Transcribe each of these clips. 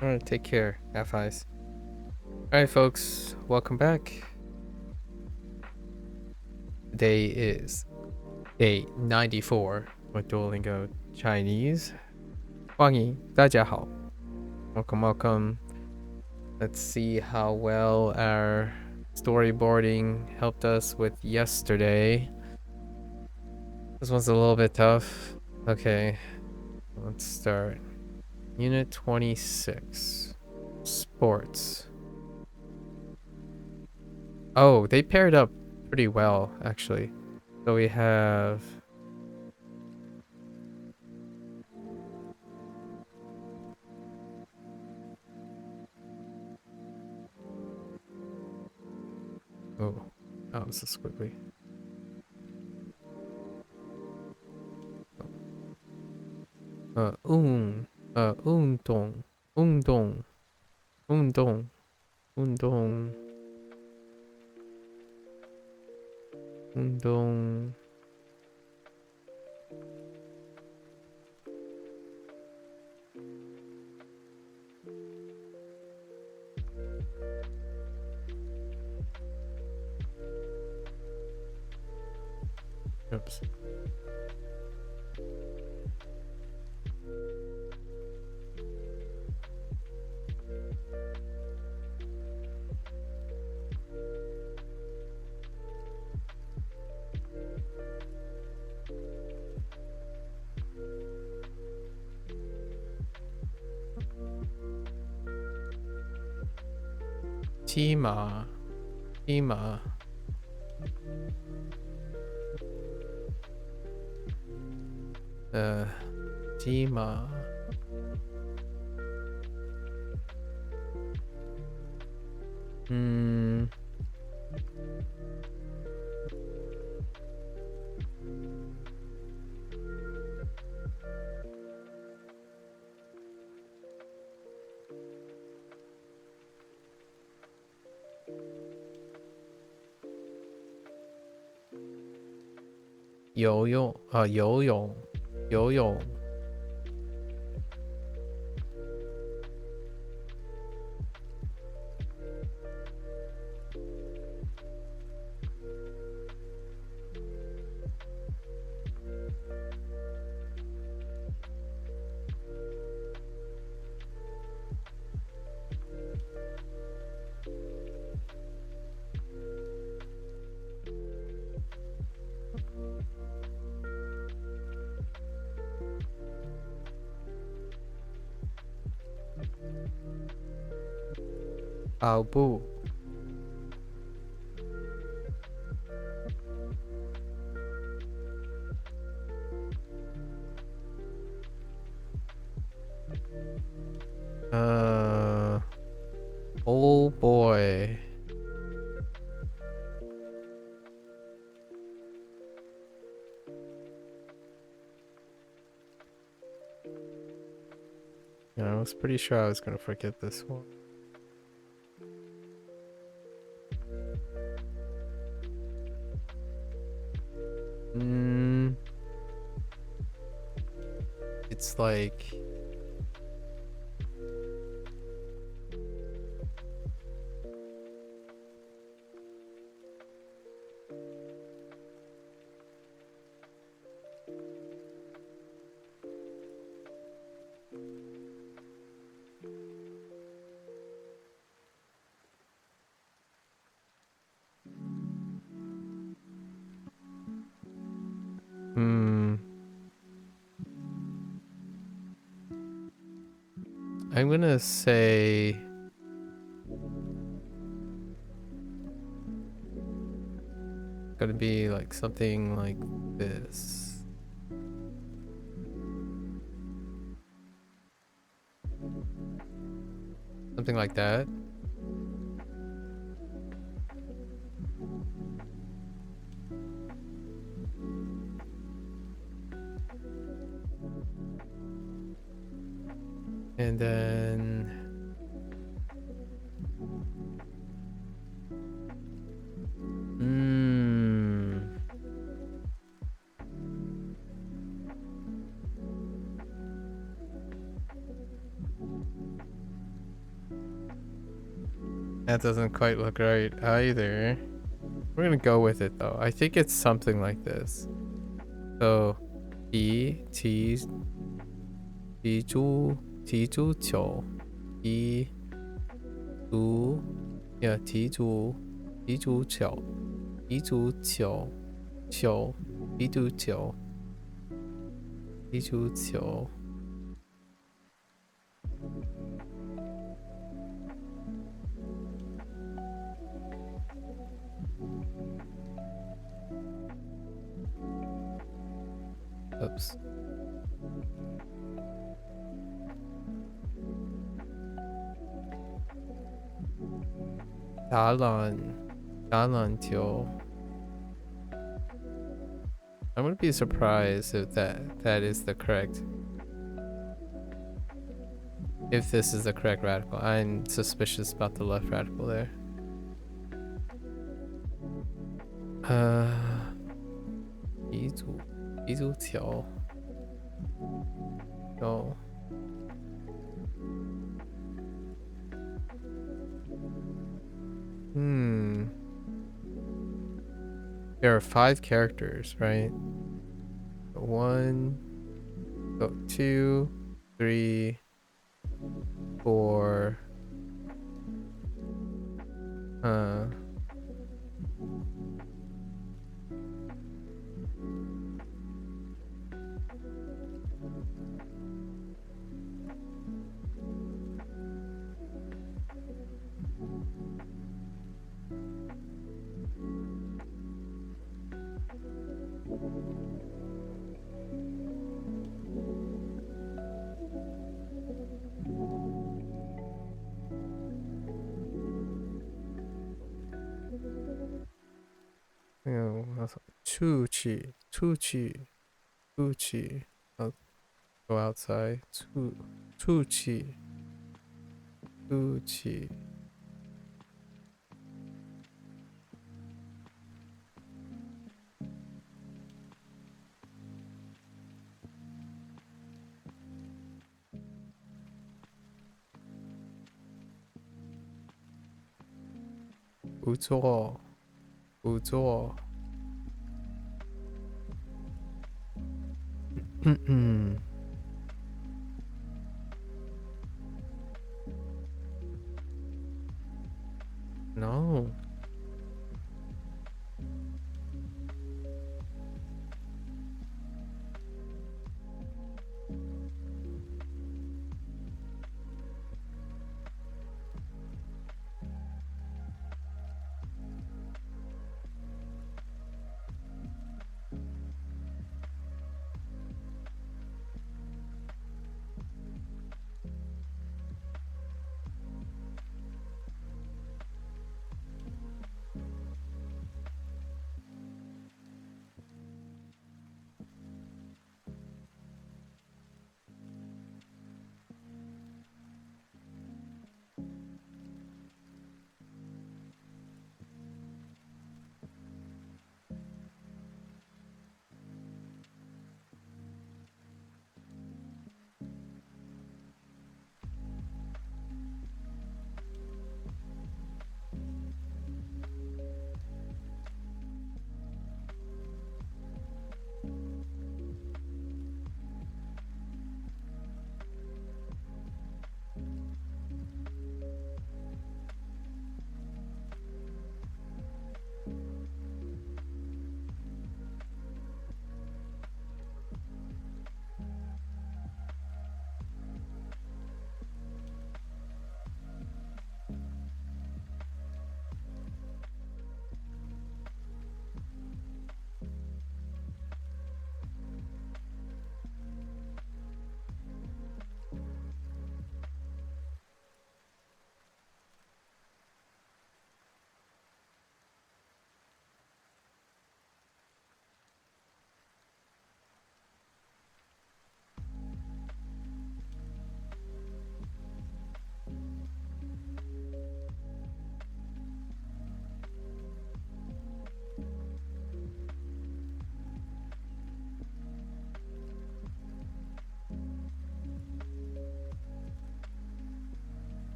All right, take care. Have eyes. All right, folks, welcome back. Today is day 94 with Duolingo Chinese. 欢迎大家好. Welcome, welcome. Let's see how well our storyboarding helped us with yesterday. This one's a little bit tough. Okay, let's start. Unit 26. Sports. Oh, they paired up pretty well, actually. So we have... Oh, this is quickly. 운동, 운동, 운동, 운동, 운동. Oops. Tima, Tima. Tima. Hmm. 游泳啊，游泳，游泳。跑步。Oh boy. Yeah, I was pretty sure I was gonna forget this one. It's like... I'm gonna say... Gonna be like something like this. Something like that. And then... That doesn't quite look right either. We're gonna go with it though. I think it's something like this. So, 踢足球，踢足球，踢足球，踢足球，踢足球，踢足球。Oops.打篮球. I'm gonna be surprised if that is the correct. If this is the correct radical. I'm suspicious about the left radical there. Uh, 踢足球. No. There are 5 characters, right? 1, 2, 3, 4. 出去. I'll go outside. 出去. 우조. No.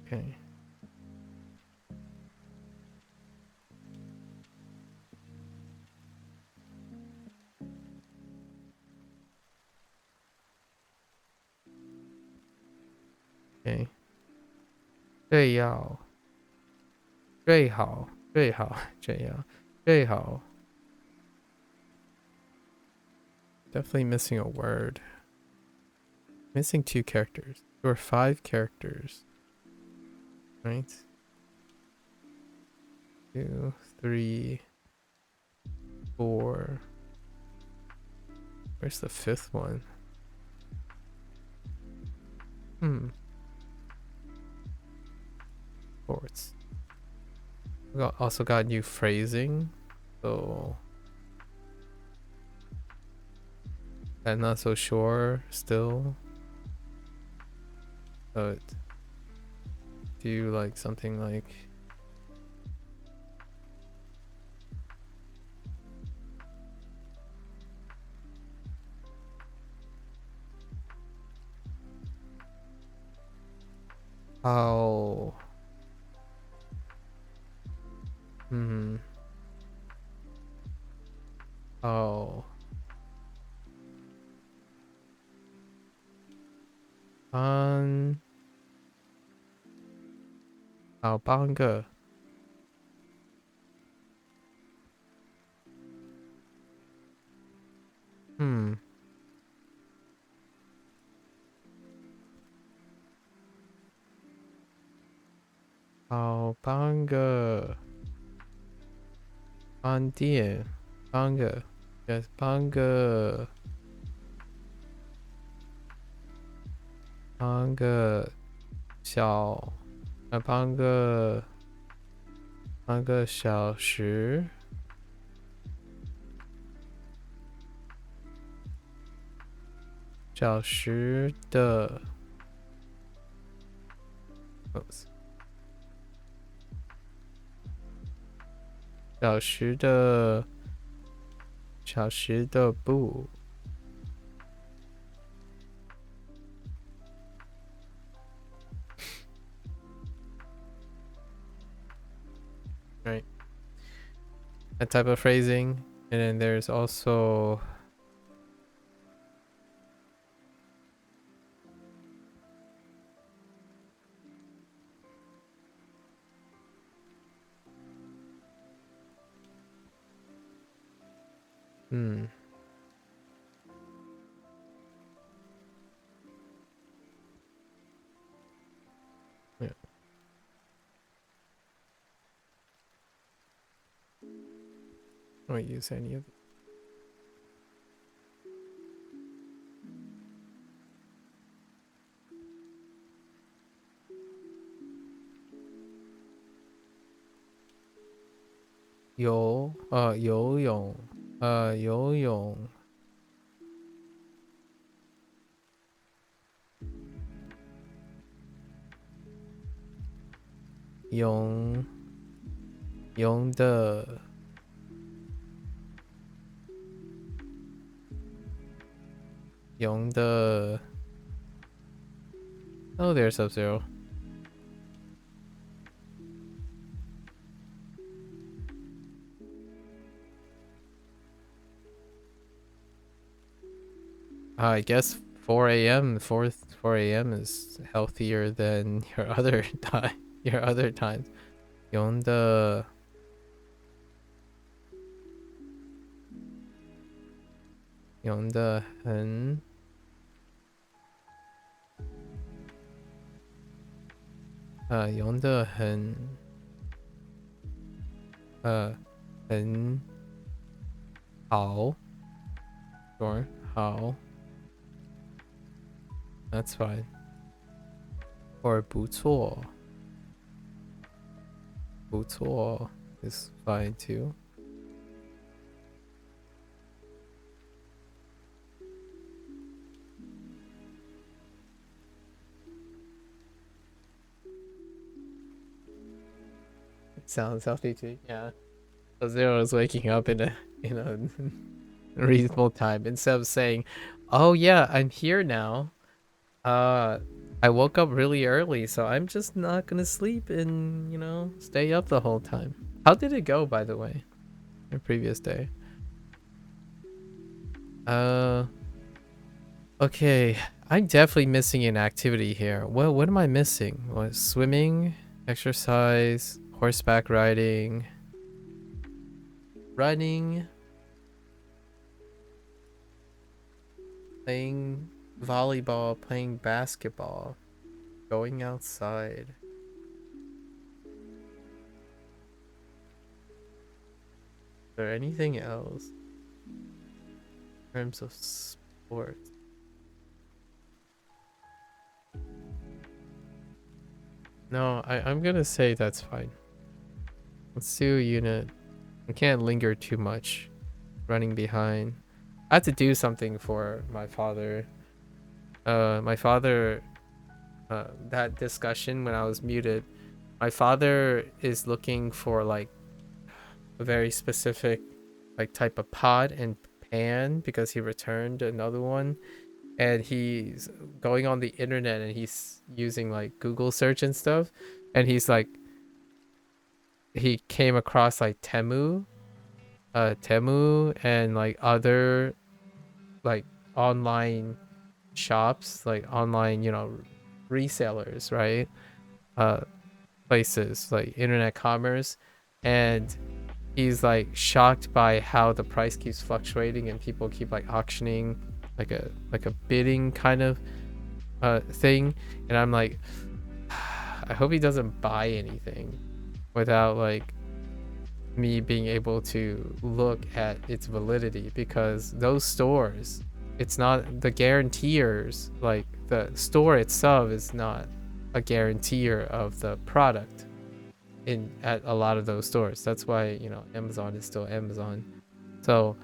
Okay. Okay. 最要最好最好这样最好 definitely missing a word. Missing 2 characters. There were 5 characters. Right? 2, 3, 4. Where's the 5th one? Chords. We also got new phrasing. So I'm not so sure still. But do like something like how how 帮个好帮个帮店帮个 yes 帮个小帮个小时的小时的不 right, that type of phrasing. And then there's also yeah. I don't use any of it. 游泳游泳泳泳的泳的 oh there's Sub-Zero. I guess 4 a.m. 4 a.m. is healthier than your other time. Your other times. 泳的很泳的很好 sure 好 that's fine or 不错 is fine too. It sounds healthy too. Yeah. So Zero is waking up in a reasonable time instead of saying, "Oh yeah, I'm here now. I woke up really early, so I'm just not gonna sleep and, you know, stay up the whole time. How did it go, by the way, your previous day? Uh, okay. I'm definitely missing an activity here. Well, what am I missing? What, swimming, exercise, horseback riding, running, playing volleyball, playing basketball, going outside. Is there anything else in terms of sports? No, I'm gonna say that's fine. Let's do a unit. I can't linger too much. Running behind. I had to do something for my father. My father, that discussion when I was muted, my father is looking for like a very specific like type of pot and pan because he returned another one, and he's going on the internet and he's using like Google search and stuff, and he's like he came across like Temu and like other like online shops, like online, you know, resellers, right? Uh Places like internet commerce, and he's like shocked by how the price keeps fluctuating and people keep like auctioning like a bidding kind of thing, and I'm like I hope he doesn't buy anything without like me being able to look at its validity, because those stores, it's not the guarantors, like the store itself is not a guarantor of the product in at a lot of those stores. That's why, you know, Amazon is still Amazon. So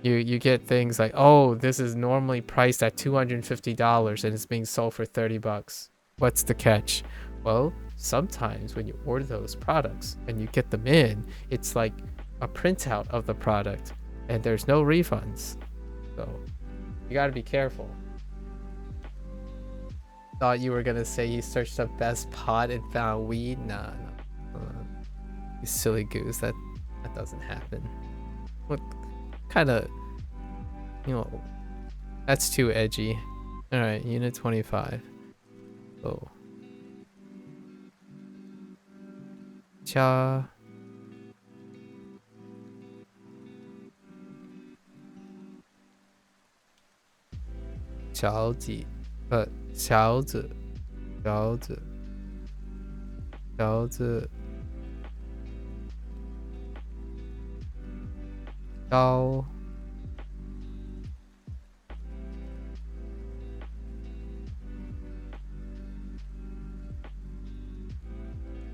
you get things like, oh, this is normally priced at $250 and it's being sold for $30. What's the catch? Well, sometimes when you order those products and you get them in, it's like a printout of the product and there's no refunds. So you got to be careful. Thought you were gonna say you searched up best pot and found weed. Nah, no. You silly goose. That doesn't happen. What kind of, you know, that's too edgy. All right, unit 25. Oh. Cha. Xiao Ji. 小子，小子，小子，高。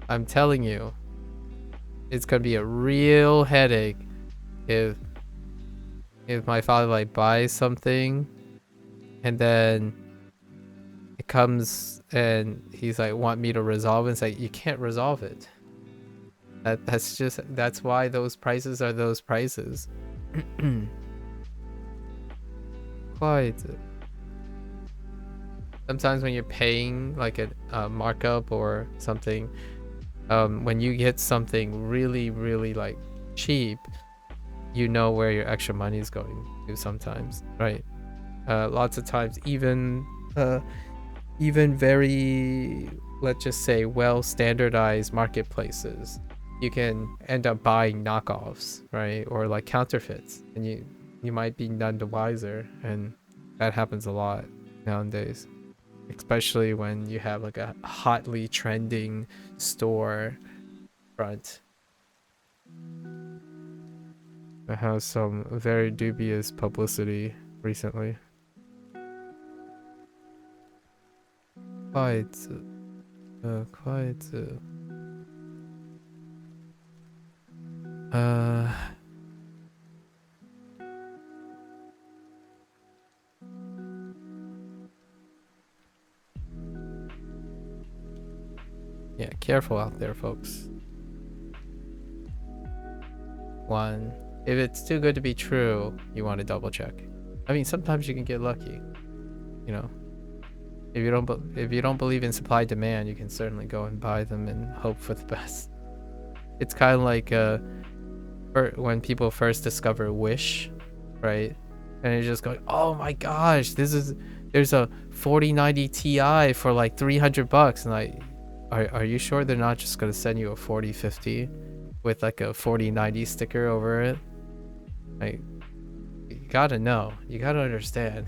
I'm telling you, it's gonna be a real headache if my father like buys something and then it comes and he's like want me to resolve it. It's like, you can't resolve it. That's why those prices are those prices. Quite. Sometimes when you're paying like a markup or something, when you get something really, really like cheap, you know where your extra money is going to sometimes, right? Lots of times, even very, let's just say, well standardized marketplaces, you can end up buying knockoffs, right? Or like counterfeits, and you might be none the wiser, and that happens a lot nowadays, especially when you have like a hotly trending store front that has some very dubious publicity recently. Quite, quite. Yeah, careful out there, folks. One, if it's too good to be true, you want to double check. I mean, sometimes you can get lucky, you know. If you don't believe in supply demand, you can certainly go and buy them and hope for the best. It's kind of like when people first discover Wish, right? And you're just going, oh my gosh, there's a 4090 Ti for like $300, and like, are you sure they're not just gonna send you a 4050 with like a 4090 sticker over it? Like, you gotta know, you gotta understand.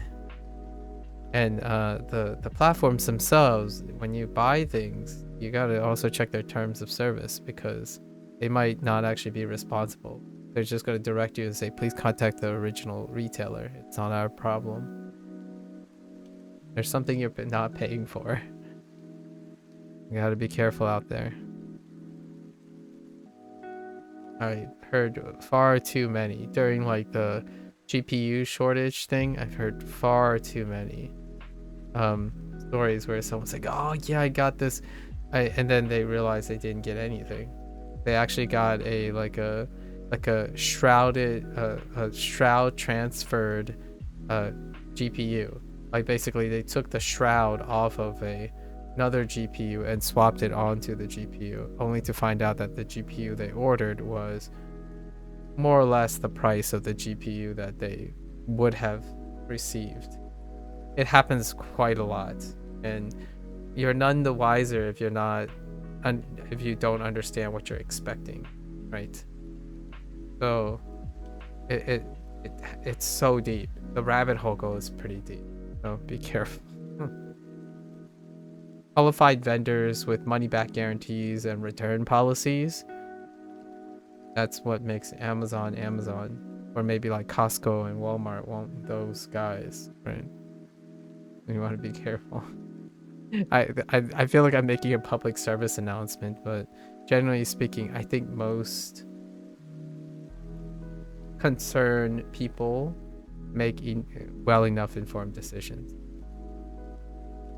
And the platforms themselves, when you buy things, you gotta also check their terms of service, because they might not actually be responsible. They're just gonna direct you and say, please contact the original retailer. It's not our problem. There's something you're not paying for. You gotta be careful out there. I heard far too many during like the GPU shortage thing. I've heard far too many stories where someone's like, oh yeah, I got this, and then they realize they didn't get anything. They actually got a shroud transferred GPU. Like basically they took the shroud off of another GPU and swapped it onto the GPU, only to find out that the GPU they ordered was more or less the price of the GPU that they would have received. It happens quite a lot, and you're none the wiser if if you don't understand what you're expecting, right? So it's so deep. The rabbit hole goes pretty deep, so be careful. Qualified vendors with money back guarantees and return policies. That's what makes Amazon Amazon, or maybe like Costco and Walmart want those guys, right? You want to be careful. I feel like I'm making a public service announcement, but generally speaking, I think most concerned people make well enough informed decisions.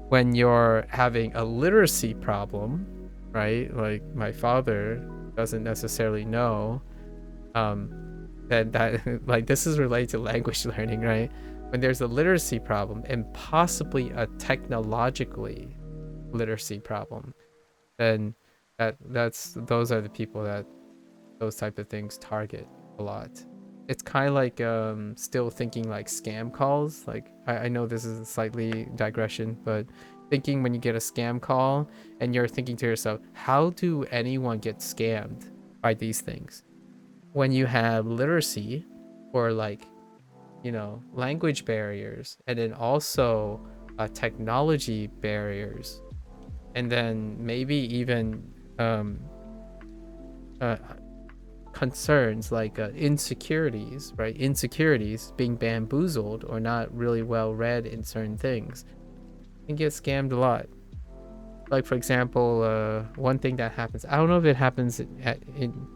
When you're having a literacy problem, right? Like my father doesn't necessarily know, that like this is related to language learning, right? When there's a literacy problem and possibly a technologically literacy problem, then those are the people that those type of things target a lot. It's kind of like still thinking like scam calls. Like I know this is a slightly digression, but thinking when you get a scam call and you're thinking to yourself, how do anyone get scammed by these things? When you have literacy or like, language barriers, and then also technology barriers, and then maybe even concerns like insecurities, right? Insecurities, being bamboozled or not really well read in certain things, can get scammed a lot. Like for example, one thing that happens, I don't know if it happens in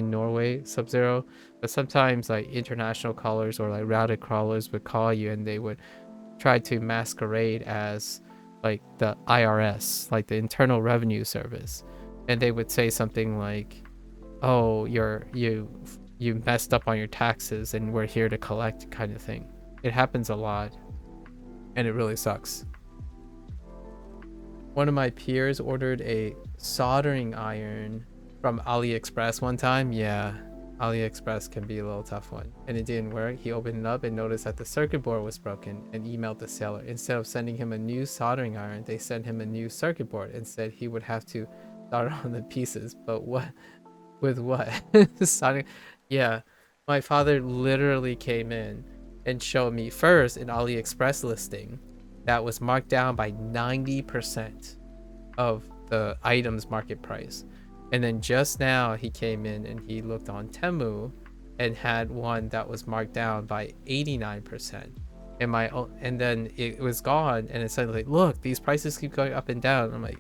Norway, Sub-Zero, but sometimes like international callers or like routed callers would call you and they would try to masquerade as like the IRS, like the Internal Revenue Service, and they would say something like, oh, you messed up on your taxes and we're here to collect, kind of thing. It happens a lot and it really sucks. One of my peers ordered a soldering iron from AliExpress one time. Yeah, AliExpress can be a little tough one. And it didn't work. He opened it up and noticed that the circuit board was broken and emailed the seller. Instead of sending him a new soldering iron, they sent him a new circuit board and said he would have to solder on the pieces. But what? With what? Soldering? Yeah, my father literally came in and showed me first an AliExpress listing that was marked down by 90% of the item's market price. And then just now he came in and he looked on Temu and had one that was marked down by 89%. And then it was gone, and it said like, look, these prices keep going up and down. I'm like,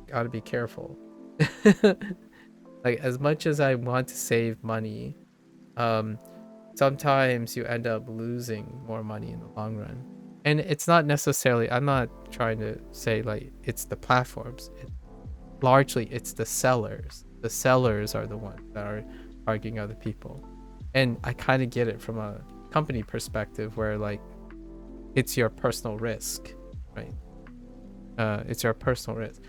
gotta be careful. Like, as much as I want to save money, sometimes you end up losing more money in the long run. And it's not necessarily, I'm not trying to say like it's the platforms. Largely it's the sellers. The sellers are the ones that are targeting other people. And I kind of get it from a company perspective where like it's your personal risk. right? It's your personal risk.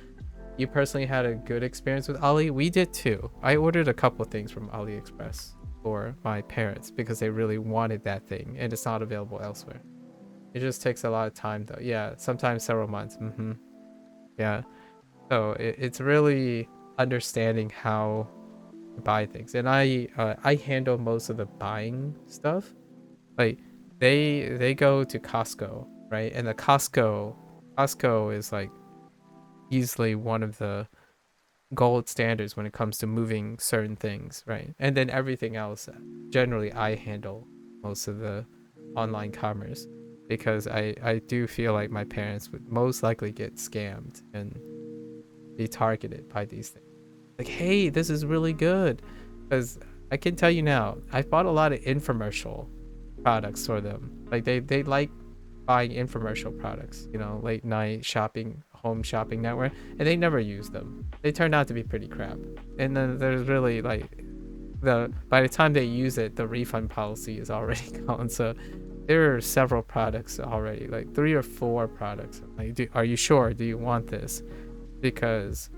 You personally had a good experience with Ali? We did too. I ordered a couple things from AliExpress for my parents because they really wanted that thing and it's not available elsewhere. It just takes a lot of time though. Yeah, sometimes several months. Yeah. So it's really understanding how to buy things. And I handle most of the buying stuff. Like they go to Costco, right? And the Costco is like easily one of the gold standards when it comes to moving certain things, right? And then everything else, generally I handle most of the online commerce because I do feel like my parents would most likely get scammed and be targeted by these things. Like, hey, this is really good. Because I can tell you now, I've bought a lot of infomercial products for them. Like they like buying infomercial products, you know, late night shopping, home shopping network, and they never use them. They turned out to be pretty crap. And then there's really like by the time they use it, the refund policy is already gone. So there are several products already, like 3 or 4 products. Like, are you sure? Do you want this? Because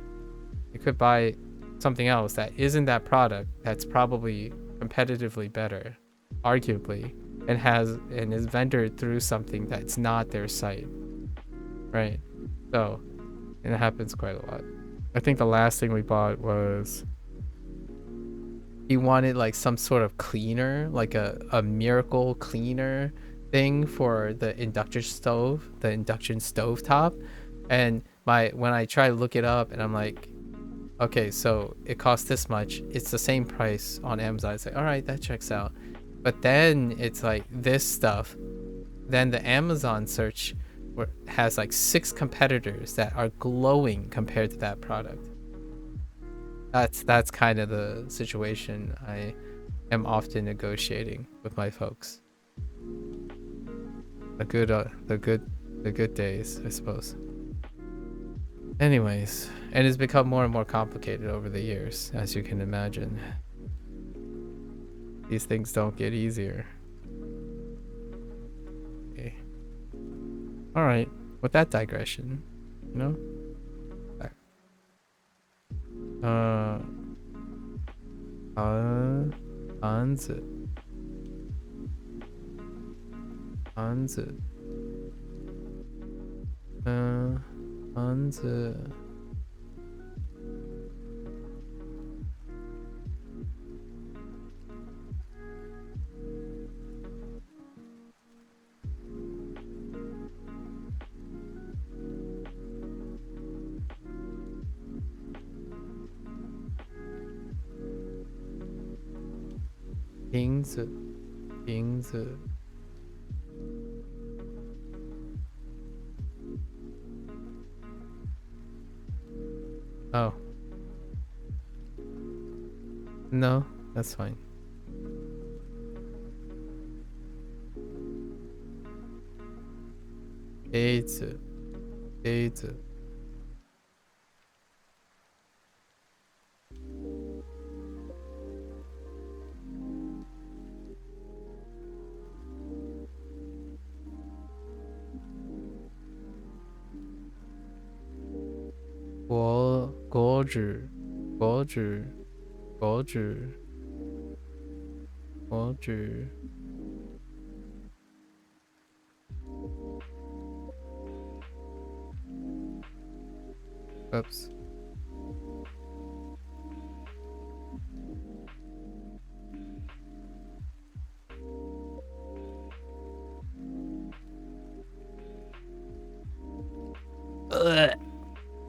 you could buy something else that isn't that product that's probably competitively better, arguably, and is vendored through something that's not their site, right? So, and it happens quite a lot. I think the last thing we bought was he wanted like some sort of cleaner, like a miracle cleaner thing for the induction stove top. And when I try to look it up and I'm like, okay, so it costs this much. It's the same price on Amazon. It's like, all right, that checks out. But then it's like this stuff. Then the Amazon search has like 6 competitors that are glowing compared to that product. That's kind of the situation I am often negotiating with my folks. The good days, I suppose. Anyways, and it's become more and more complicated over the years, as you can imagine. These things don't get easier. Okay. All right. With that digression, you know. Anzi, Anzi, Anzi. 瓶子，瓶子。Oh. No, that's fine. AIDS. AIDS. 果汁，果汁，果汁，果汁。Oops.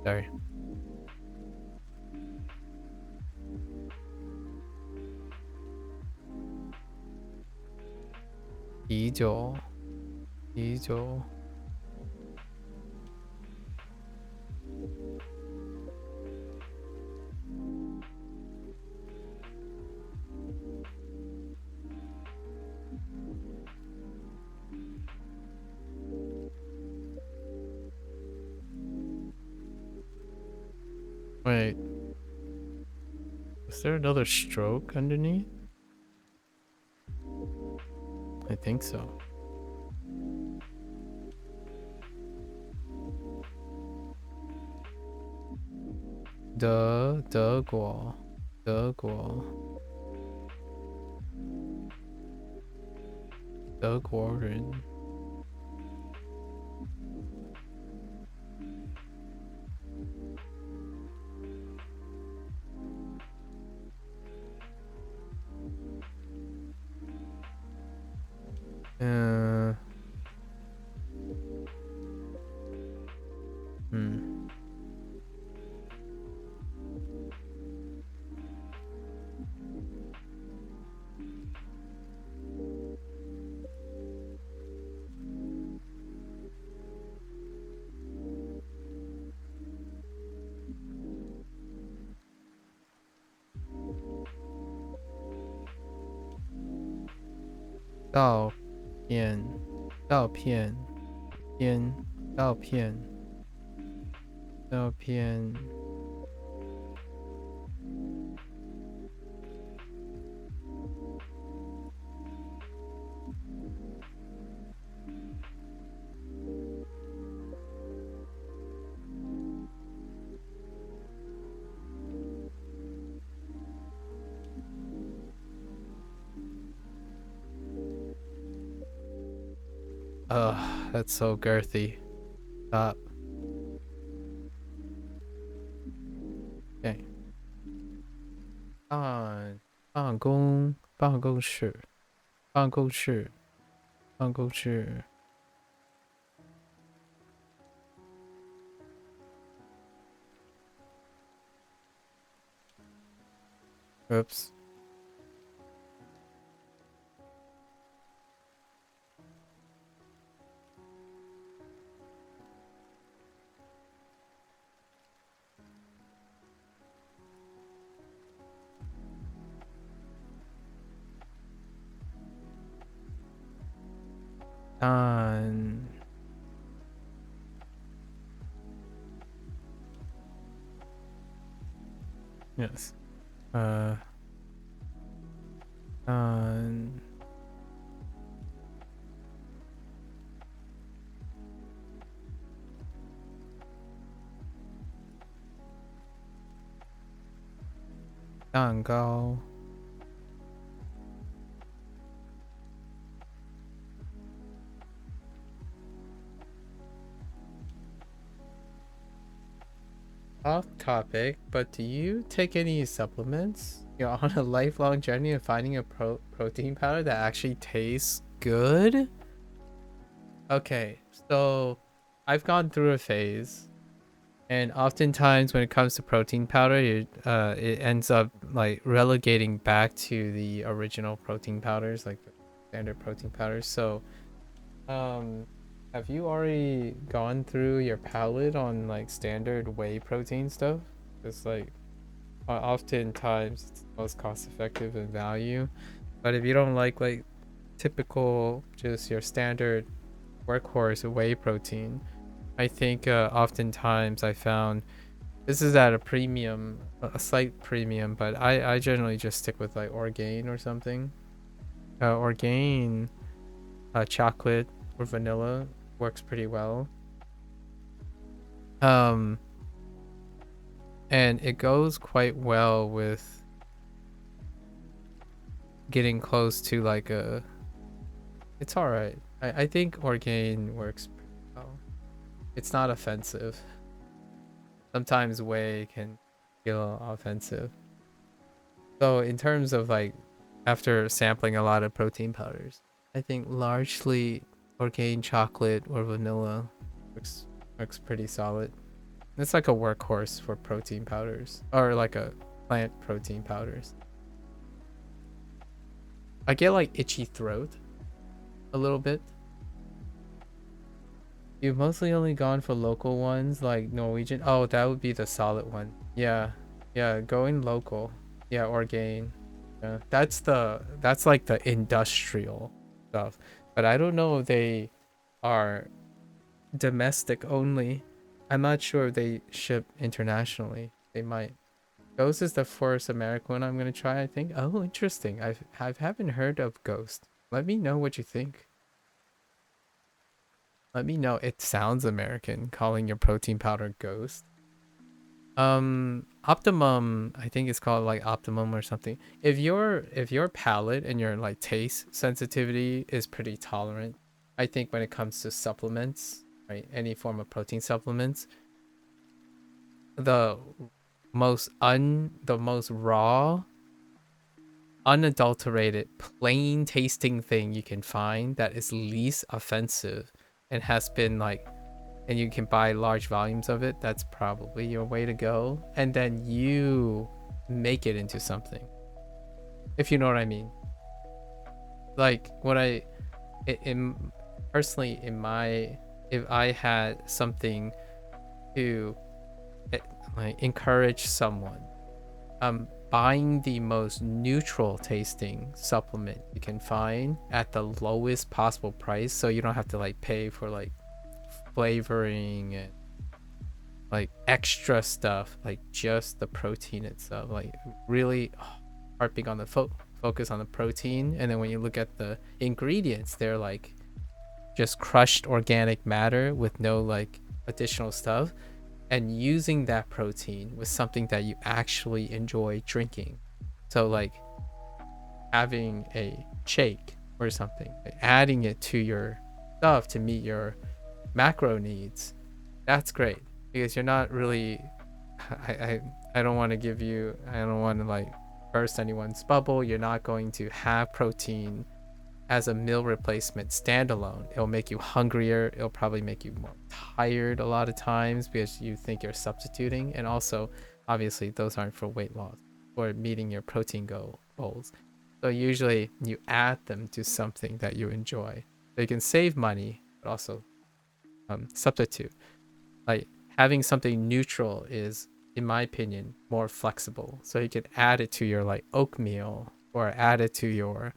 Sorry. 啤酒，啤酒。Wait, is there another stroke underneath? I think so. 德国人。嗯嗯，照片，照片，片，照片，照片。That's so girthy. Stop. Okay. 办公室。Oops. 但 yes. 但蛋糕。Off topic, but do you take any supplements? You're on a lifelong journey of finding a protein powder that actually tastes good? Okay, so I've gone through a phase, and oftentimes when it comes to protein powder, it ends up like relegating back to the original protein powders, like the standard protein powders. So, um, have you already gone through your palette on like standard whey protein stuff? It's like oftentimes it's the most cost effective in value. But if you don't like typical just your standard workhorse whey protein, I think oftentimes I found this is at a premium, a slight premium, but I generally just stick with like Orgain or something. Orgain chocolate or vanilla works pretty well. Um, and it goes quite well with getting close to like a. It's all right. I think Orgain works pretty well. It's not offensive. Sometimes whey can feel offensive. So in terms of like, after sampling a lot of protein powders, I think largely Orgain chocolate or vanilla works pretty solid. It's like a workhorse for protein powders, or like a plant protein powders. I get like itchy throat a little bit. You've mostly only gone for local ones like Norwegian. Oh, that would be the solid one. Yeah. Yeah, going local. Yeah, Orgain. Yeah. That's like the industrial stuff. But I don't know if they are domestic only. I'm not sure if they ship internationally. They might. Ghost is the first American one I'm gonna try, I think. Oh, interesting. I haven't heard of Ghost. Let me know what you think. Let me know. It sounds American, calling your protein powder Ghost. Optimum, I think it's called like optimum or something. If your palate and your like taste sensitivity is pretty tolerant, I think when it comes to supplements, right, any form of protein supplements, the the most raw, unadulterated, plain tasting thing you can find that is least offensive and has been like, and you can buy large volumes of it, that's probably your way to go. And then you make it into something, if you know what I mean. Like what in personally in my, if I had something to eh, like encourage someone, buying the most neutral tasting supplement you can find at the lowest possible price, so you don't have to like pay for like flavoring and like extra stuff, like just the protein itself, like really harping on the focus on the protein. And then when you look at the ingredients, they're like just crushed organic matter with no like additional stuff, and using that protein with something that you actually enjoy drinking. So like having a shake or something, like adding it to your stuff to meet your macro needs, that's great, because you're not really I I, I don't want to give you, I don't want to like burst anyone's bubble. You're not going to have protein as a meal replacement standalone. It'll make you hungrier. It'll probably make you more tired a lot of times because you think you're substituting. And also, obviously, those aren't for weight loss or meeting your protein goals. So usually you add them to something that you enjoy. So you can save money, but also substitute. Like having something neutral is, in my opinion, more flexible. So you can add it to your like oatmeal, or add it to your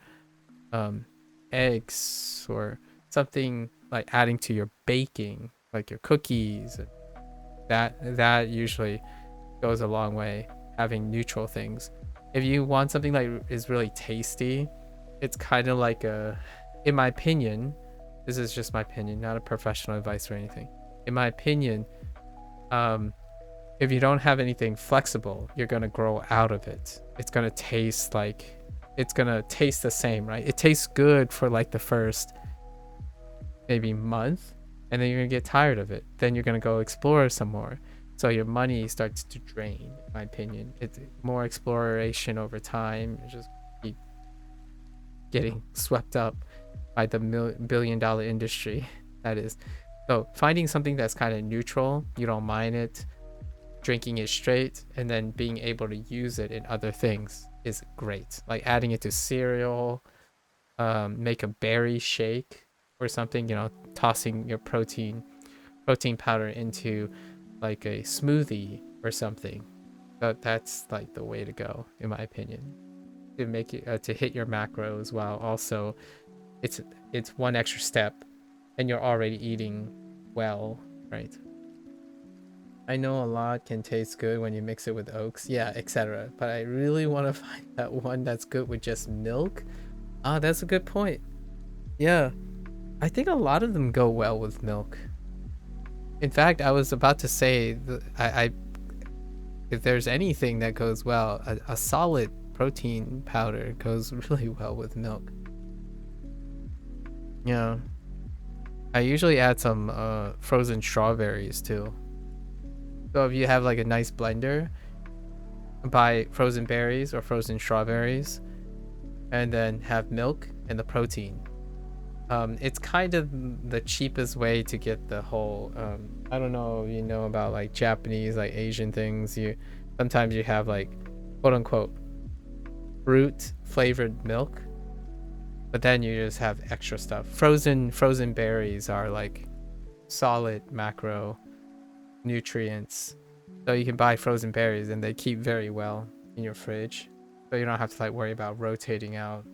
um, eggs, or something like adding to your baking, like your cookies. That usually goes a long way. Having neutral things. If you want something that is really tasty, it's kind of like a, in my opinion, this is just my opinion, not a professional advice or anything. In my opinion, if you don't have anything flexible, you're gonna grow out of it. It's gonna taste like, it's gonna taste the same, right? It tastes good for like the first maybe month, and then you're gonna get tired of it. Then you're gonna go explore some more. So your money starts to drain, in my opinion. It's more exploration over time. You just keep getting swept up by the billion-dollar industry that is. So finding something that's kind of neutral, you don't mind it, drinking it straight, and then being able to use it in other things is great. Like adding it to cereal, make a berry shake or something, tossing your protein powder into like a smoothie or something. That's like the way to go, in my opinion, to make it to hit your macros, while also it's one extra step and you're already eating well, right? I know a lot can taste good when you mix it with oats, yeah, etc. But I really want to find that one that's good with just milk. Ah, that's a good point. Yeah, I think a lot of them go well with milk. In fact, I was about to say that I if there's anything that goes well, a solid protein powder goes really well with milk. Yeah, I usually add some frozen strawberries too. So if you have like a nice blender, buy frozen berries or frozen strawberries, and then have milk and the protein. It's kind of the cheapest way to get the whole. I don't know if you know about like Japanese, like Asian things. You sometimes you have like quote unquote fruit flavored milk, but then you just have extra stuff. Frozen berries are like solid macro nutrients, so you can buy frozen berries and they keep very well in your fridge, so you don't have to like worry about rotating out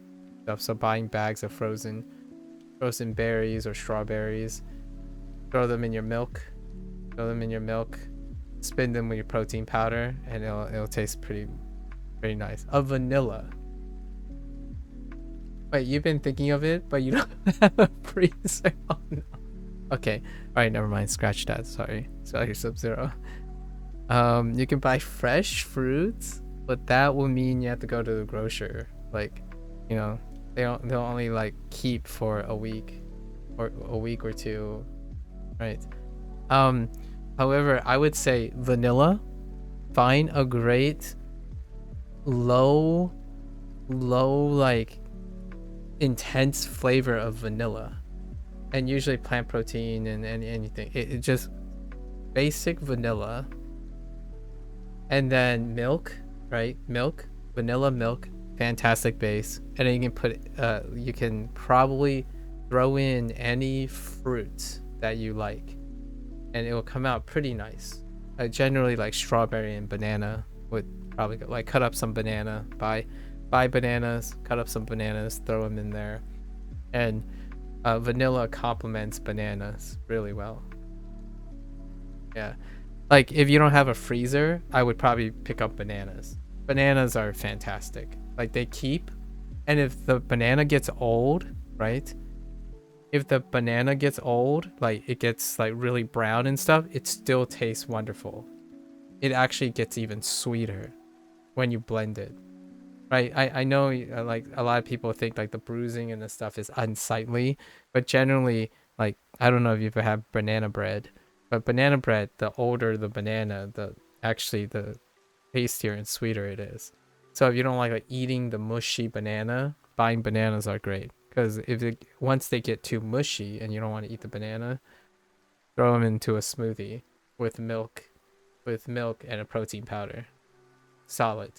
stuff. So buying bags of frozen berries or strawberries, throw them in your milk, spin them with your protein powder, and it'll taste pretty nice. A vanilla. Wait, you've been thinking of it, but you don't have a freezer. Oh no. Okay, all right, never mind. Scratch that. Sorry, Sub-Zero. You can buy fresh fruits, but that will mean you have to go to the grocer. Like, you know, they'll only like keep for a week or two, right? Um, However, I would say vanilla. Find a great low like intense flavor of vanilla, and usually plant protein and anything. It just basic vanilla, and then milk, right? Milk, vanilla milk, fantastic base, and then you can probably throw in any fruit that you like, and it will come out pretty nice. Generally, like strawberry and banana would probably go. Like cut up some banana, buy bananas, cut up some bananas, throw them in there, and vanilla complements bananas really well. Yeah, like if you don't have a freezer, I would probably pick up bananas. Bananas are fantastic. Like they keep, and if the banana gets old, right? If the banana gets old, like it gets like really brown and stuff, it still tastes wonderful. It actually gets even sweeter when you blend it. Right? I know like a lot of people think like the bruising and the stuff is unsightly, but generally, like I don't know if you've ever had banana bread, but banana bread, the older the banana, the tastier and sweeter it is. So if you don't like eating the mushy banana, buying bananas are great, because once they get too mushy and you don't want to eat the banana, throw them into a smoothie with milk and a protein powder. Solid.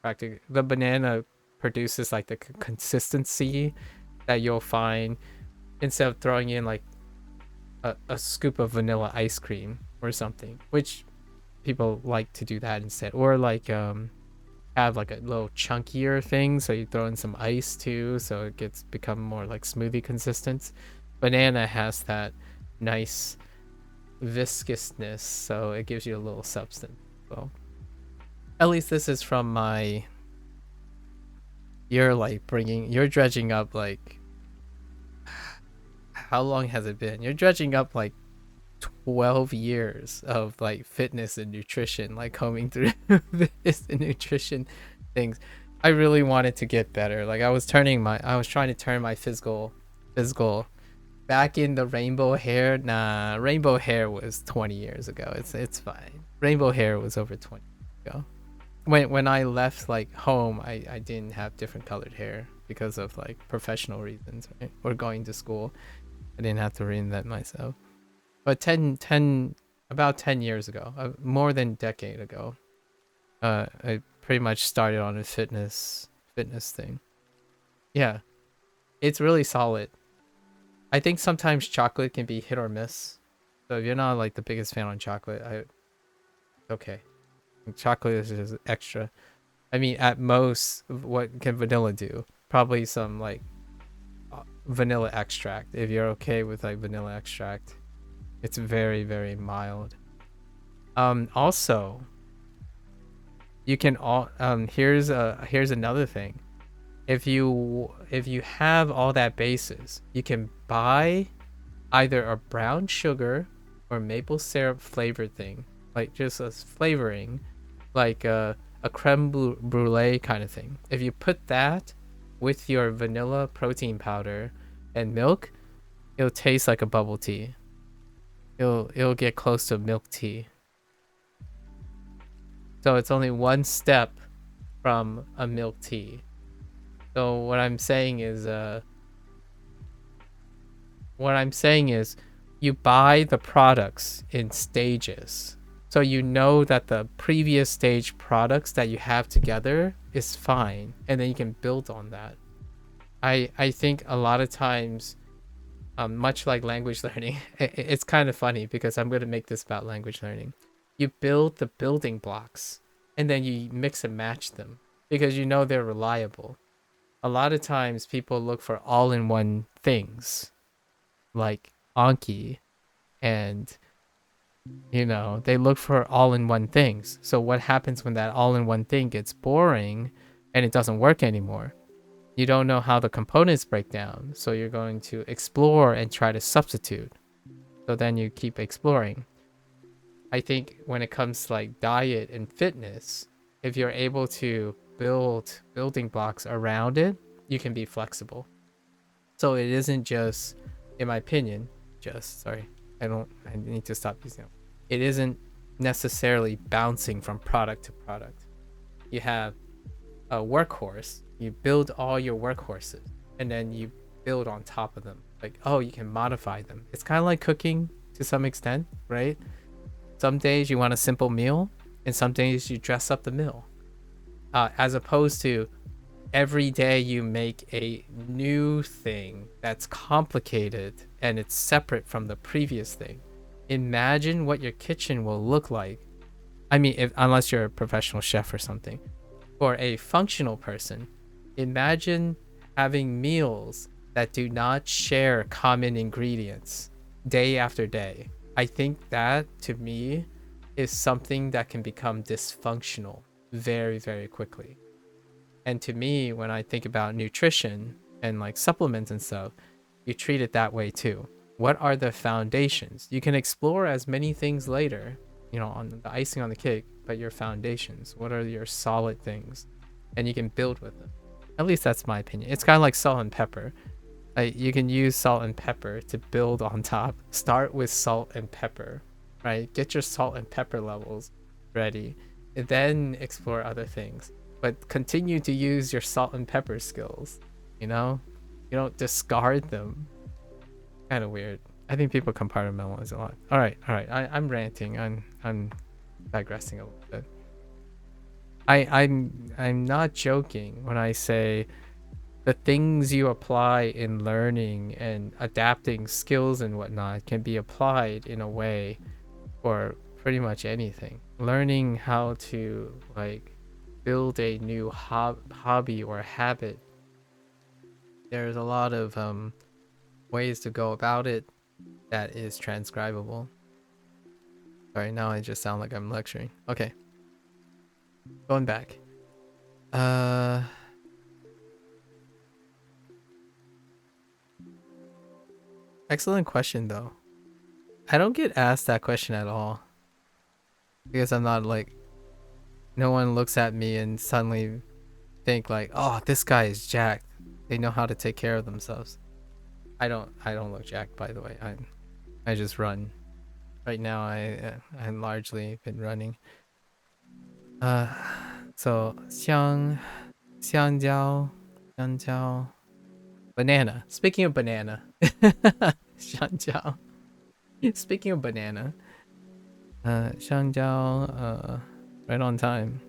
Practically, the banana produces like the consistency that you'll find instead of throwing in like a scoop of vanilla ice cream or something, which people like to do that instead, or like have like a little chunkier thing, so you throw in some ice too, so it gets become more like smoothie consistent. Banana has that nice viscousness, so it gives you a little substance. Well, at least this is from my. You're dredging up like, how long has it been? You're dredging up like 12 years of like fitness and nutrition, like combing through fitness and nutrition things. I really wanted to get better. Like I was trying to turn my physical back in the rainbow hair. Nah, rainbow hair was 20 years ago. It's fine. Rainbow hair was over 20 years ago. When I left like home, I didn't have different colored hair because of like professional reasons, right? Or going to school. I didn't have to reinvent myself. But about 10 years ago, more than a decade ago, I pretty much started on a fitness thing. Yeah, it's really solid. I think sometimes chocolate can be hit or miss. So if you're not like the biggest fan on chocolate, okay. Chocolate is just extra. I mean, at most, what can vanilla do? Probably some like vanilla extract. If you're okay with like vanilla extract, it's very, very mild. Also, you can here's another thing. If you have all that bases, you can buy either a brown sugar or maple syrup flavored thing, like just a flavoring, like a creme brulee kind of thing. If you put that with your vanilla protein powder and milk, it'll taste like a bubble tea. It'll get close to milk tea. So it's only one step from a milk tea. So what I'm saying is you buy the products in stages. So you know that the previous stage products that you have together is fine, and then you can build on that. I think a lot of times, much like language learning, it's kind of funny because I'm going to make this about language learning. You build the building blocks, and then you mix and match them because you know they're reliable. A lot of times people look for all-in-one things like Anki, and they look for all-in-one things. So what happens when that all-in-one thing gets boring and it doesn't work anymore? You don't know how the components break down, so you're going to explore and try to substitute. So then you keep exploring. I think when it comes to like diet and fitness, if you're able to build building blocks around it, you can be flexible. So it isn't just, in my opinion, just sorry, I need to stop using it. It isn't necessarily bouncing from product to product. You have a workhorse, you build all your workhorses, and then you build on top of them. Like, oh, you can modify them. It's kind of like cooking to some extent, right? Some days you want a simple meal, and some days you dress up the meal. As opposed to every day you make a new thing that's complicated and it's separate from the previous thing. Imagine what your kitchen will look like. I mean, unless you're a professional chef or something. For a functional person, imagine having meals that do not share common ingredients day after day. I think that, to me, is something that can become dysfunctional very, very quickly. And to me, when I think about nutrition and like supplements and stuff, you treat it that way too. What are the foundations? You can explore as many things later, on the icing on the cake, but your foundations, what are your solid things? And you can build with them. At least that's my opinion. It's kind of like salt and pepper. Like, you can use salt and pepper to build on top. Start with salt and pepper, right? Get your salt and pepper levels ready, and then explore other things. But continue to use your salt and pepper skills. You don't discard them. Kind of weird. I think people compartmentalize a lot. All right. I'm ranting. I'm digressing a little bit. I'm not joking when I say the things you apply in learning and adapting skills and whatnot can be applied in a way for pretty much anything. Learning how to like build a new hobby or habit. There's a lot of ways to go about it that is transcribable. Sorry, now I just sound like I'm lecturing. Okay. Going back. Excellent question though. I don't get asked that question at all. Because I'm not like, no one looks at me and suddenly think like, oh, this guy is jacked. They know how to take care of themselves. I don't look jacked, by the way. I just run. Right now I'm largely been running. So 香蕉 banana. Speaking of banana. 香蕉. Speaking of banana. 香蕉 right on time.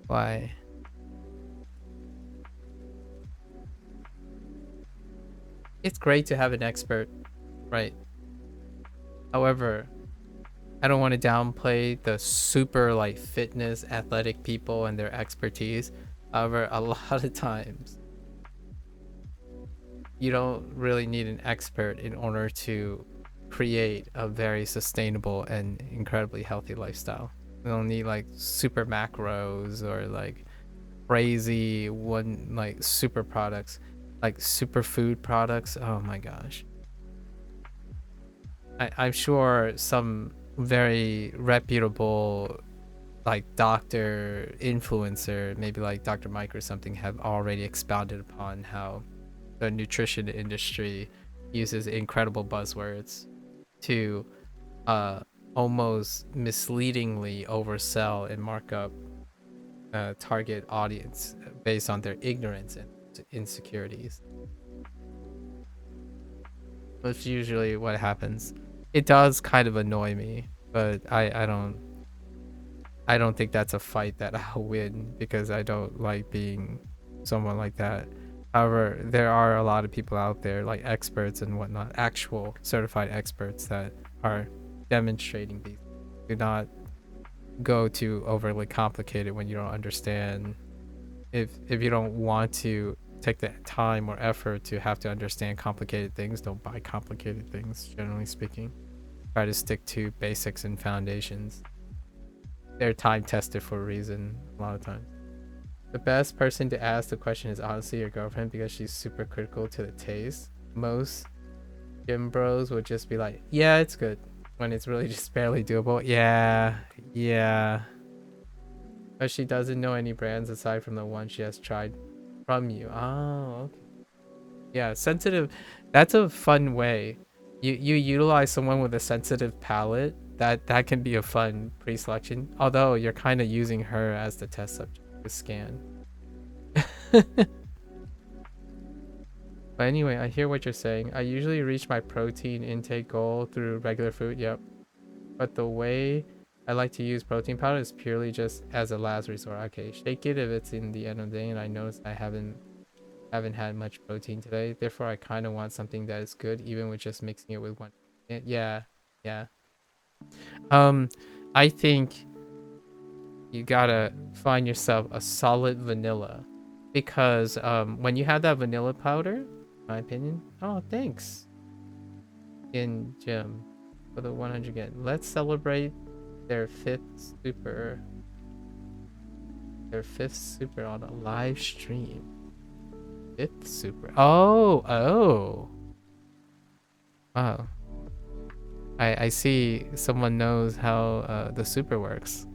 Why? It's great to have an expert, right? However, I don't want to downplay the super like fitness athletic people and their expertise. However, a lot of times you don't really need an expert in order to create a very sustainable and incredibly healthy lifestyle. You don't need like super macros or like crazy one like super products, like superfood products. Oh my gosh. I'm sure some very reputable like doctor influencer, maybe like Dr. Mike or something, have already expounded upon how the nutrition industry uses incredible buzzwords to almost misleadingly oversell and mark up target audience based on their ignorance and insecurities. That's usually what happens. It does kind of annoy me, but I don't think that's a fight that I'll win because I don't like being someone like that. However, there are a lot of people out there, like experts and whatnot, actual certified experts that are demonstrating these. Do not go too overly complicated when you don't understand. If you don't want to take the time or effort to have to understand complicated things, don't buy complicated things, generally speaking. Try to stick to basics and foundations. They're time tested for a reason a lot of times. The best person to ask the question is honestly your girlfriend because she's super critical to the taste. Most gym bros would just be like, yeah, it's good. When it's really just barely doable. Yeah, yeah. But she doesn't know any brands aside from the one she has tried from you. Oh, okay. Yeah, sensitive. That's a fun way. You utilize someone with a sensitive palate. That can be a fun pre-selection. Although you're kind of using her as the test subject to scan. But anyway, I hear what you're saying. I usually reach my protein intake goal through regular food. Yep. But the way I like to use protein powder is purely just as a last resort. Okay, shake it if it's in the end of the day and I notice I haven't had much protein today. Therefore, I kind of want something that is good, even with just mixing it with one. Yeah, yeah. Um, I think you gotta find yourself a solid vanilla, because when you have that vanilla powder, in my opinion. Oh, thanks. In gym for the 100 again. Let's celebrate their fifth super. Their fifth super on a live stream. Fifth super. Oh, oh. Wow. I see someone knows how the super works.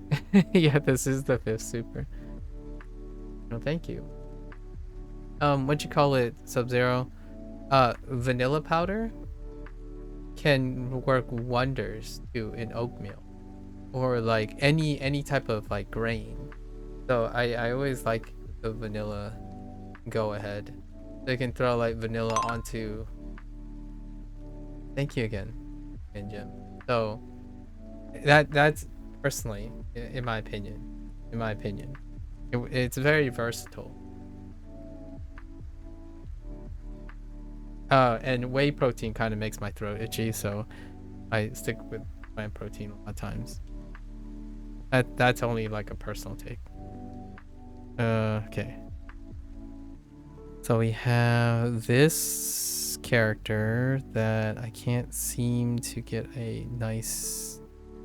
Yeah, this is the fifth super. No, thank you. What you call it, Sub-Zero? Vanilla powder can work wonders too in oatmeal or like any type of like grain. So I always like the vanilla go ahead. They can throw like vanilla onto. Thank you again, Jim. So that's personally, in my opinion, it's very versatile. And whey protein kind of makes my throat itchy, so I stick with plant protein a lot of times. That's only like a personal take. Okay. So we have this character that I can't seem to get a nice.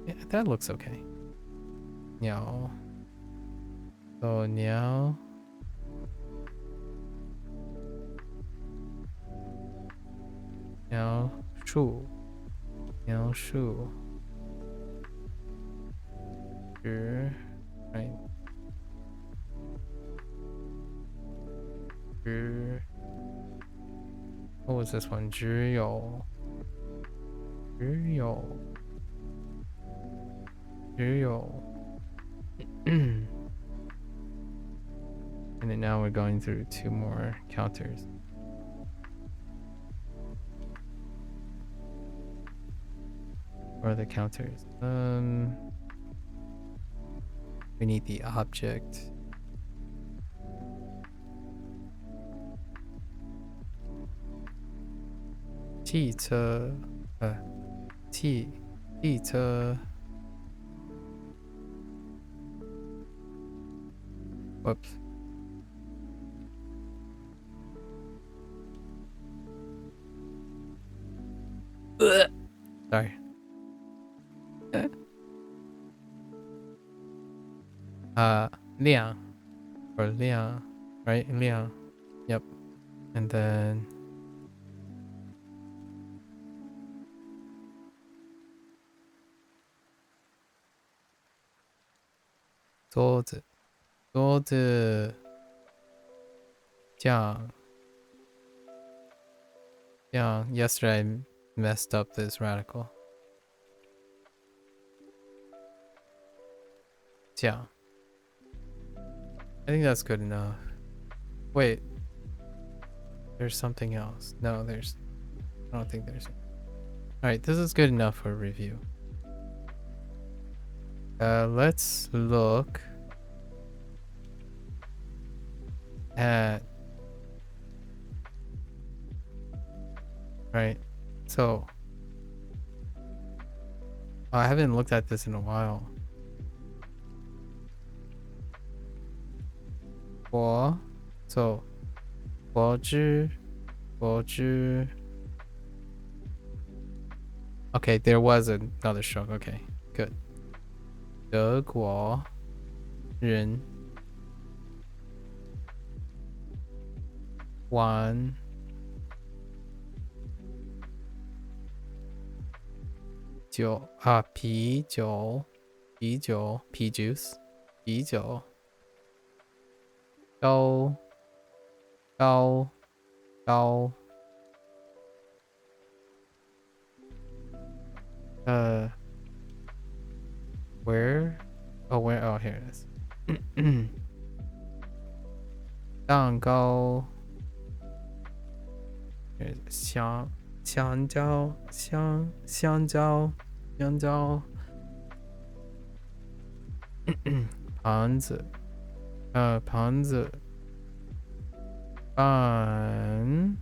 Yeah, that looks okay. Meow. So meow. Meow shu. Meow shu. Sure. Right. Sure. What was this one? 只有. 只有. 只有. And then now we're going through 2 more counters. Where are the counters? We need the object. Teacher. Teacher. Whoops. Sorry. Liang. Or Liang. Right? Liang. Yep. And then Sword. Sword. Jiang. Yeah, yesterday I messed up this radical. Yeah. I think that's good enough. Wait. There's something else. No, I don't think there's. Alright, this is good enough for review. Let's look at. Right. So. I haven't looked at this in a while. So. 果汁. Okay, there was another stroke. Okay, good. 德国人玩酒啊，啤酒，啤酒，pea juice，啤酒，高高高，where? Oh, where? Oh, here it is. 蛋糕，香蕉，香蕉，盘子，盘子，办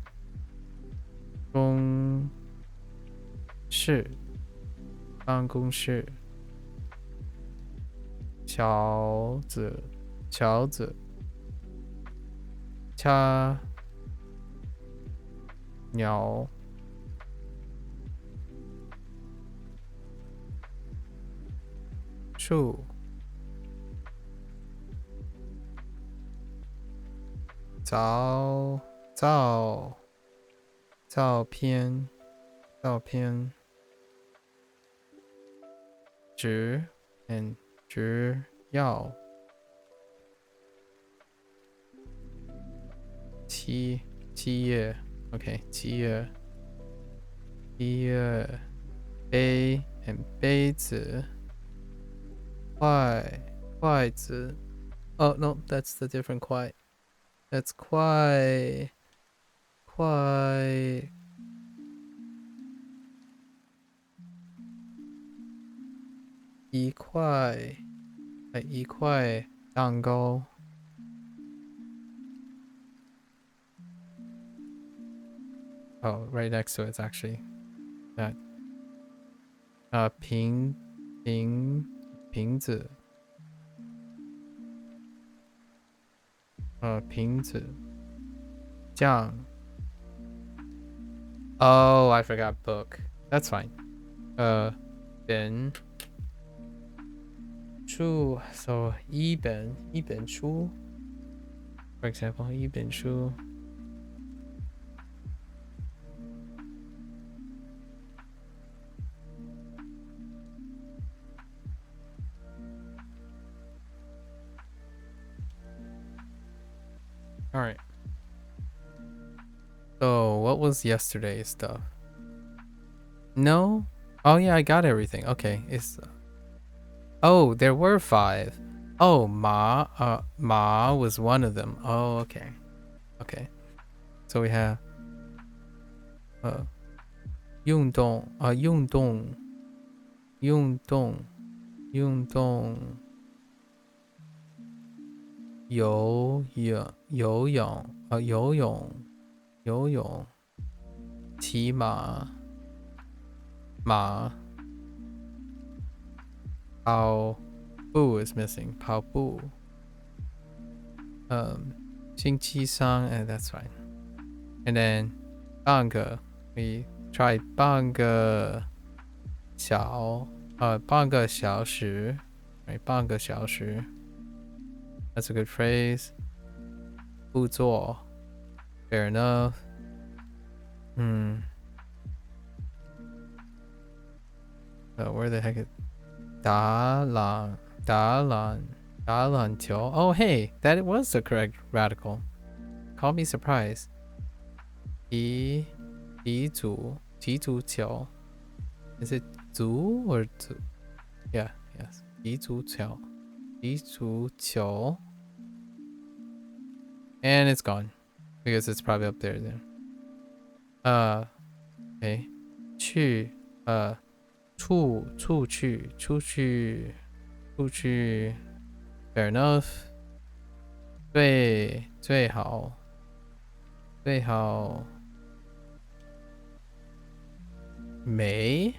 公室，办公室，条子，条子，掐鸟，树，照片，纸 and 纸药，七页 ，OK，七页，杯 and 杯子，筷子。Oh no, that's the different 筷。That's 筷一块蛋糕。Oh, right next to it's actually that. 瓶子，瓶子，酱。Oh, I forgot book. That's fine. 本书 so 一本书 for example 一本书。All right. So what was yesterday's stuff? No? Oh yeah, I got everything. Okay. Oh, there were 5. Oh, ma was one of them. Oh, okay. Okay. So we have 运动游泳骑马跑步 is missing 跑步星期三 and that's fine. And then 半个 we tried 半个小时 right 半个小时 that's a good phrase. 不做 fair enough. Where the heck is 打篮球 oh hey that was the correct radical. Call me surprised. 踢足球 is it 足 or 足 yeah yes 踢足球 and it's gone because it's probably up there then. Okay 去出去 fair enough. 最好美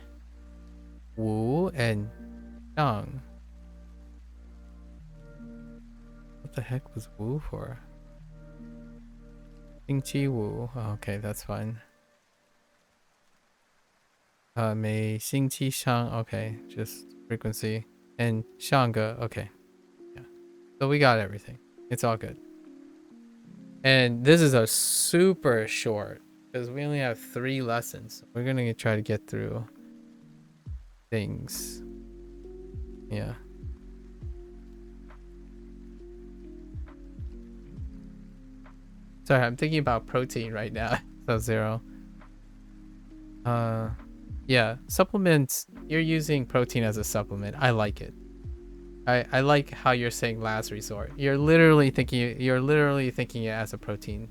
Wu and Zhang. What the heck was Wu for? 星期五 okay, that's fine. 每星期三 okay, just frequency. And 上个 okay. Yeah. So we got everything. It's all good. And this is a super short because we only have 3 lessons. We're gonna try to get through things. Yeah. Sorry, I'm thinking about protein right now. So 0. Yeah, supplements. You're using protein as a supplement. I like it. I like how you're saying last resort. You're literally thinking it as a protein,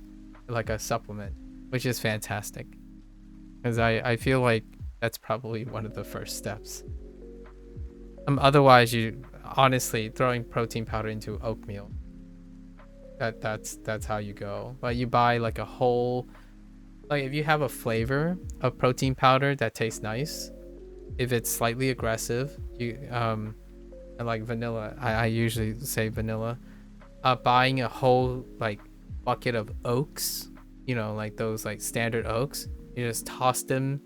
like a supplement, which is fantastic. Because I feel like that's probably one of the first steps. Otherwise, you honestly throwing protein powder into oatmeal. That's how you go. But you buy like a whole, like if you have a flavor of protein powder that tastes nice, if it's slightly aggressive, you and like vanilla. I usually say vanilla. Buying a whole like bucket of oaks, like those like standard oaks. You just toss them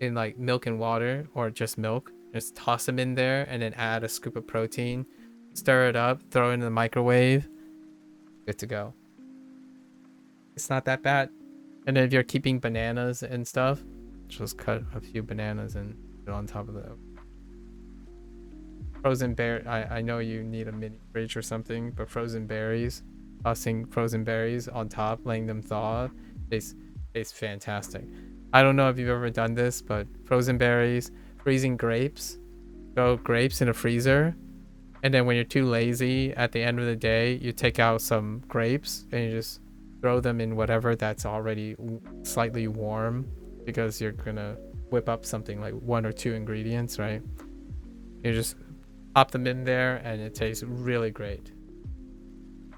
in like milk and water or just milk. Just toss them in there and then add a scoop of protein. Stir it up, throw it in the microwave. Good to go. It's not that bad. And then if you're keeping bananas and stuff, just cut a few bananas and put it on top of the frozen bear. I know you need a mini fridge or something, but frozen berries, tossing frozen berries on top, letting them thaw, tastes fantastic. I don't know if you've ever done this, but frozen berries, freezing grapes, throw grapes in a freezer, and then when you're too lazy at the end of the day, you take out some grapes and you just throw them in whatever that's already slightly warm, because you're gonna whip up something like 1 or 2 ingredients, right? You just pop them in there and it tastes really great.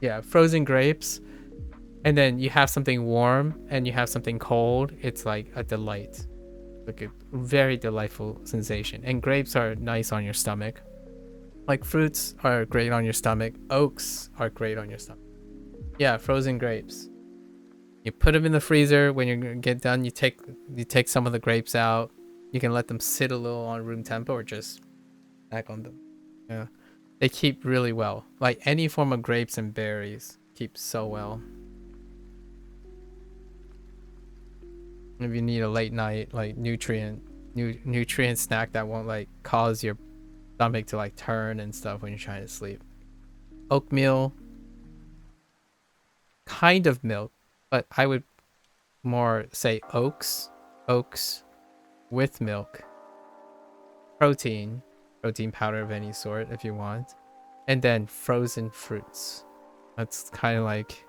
Yeah, frozen grapes, and then you have something warm and you have something cold. It's like a delight, like a very delightful sensation. And grapes are nice on your stomach. Like fruits are great on your stomach. Oaks are great on your stomach. Yeah, frozen grapes. You put them in the freezer. When you get done, you take some of the grapes out. You can let them sit a little on room temp or just snack on them. Yeah, they keep really well. Like any form of grapes and berries keep so well. If you need a late night like nutrient snack that won't like cause your stomach to like turn and stuff when you're trying to sleep. Oatmeal, kind of milk, but I would more say oats with milk. Protein powder of any sort if you want, and then frozen fruits. That's kind of like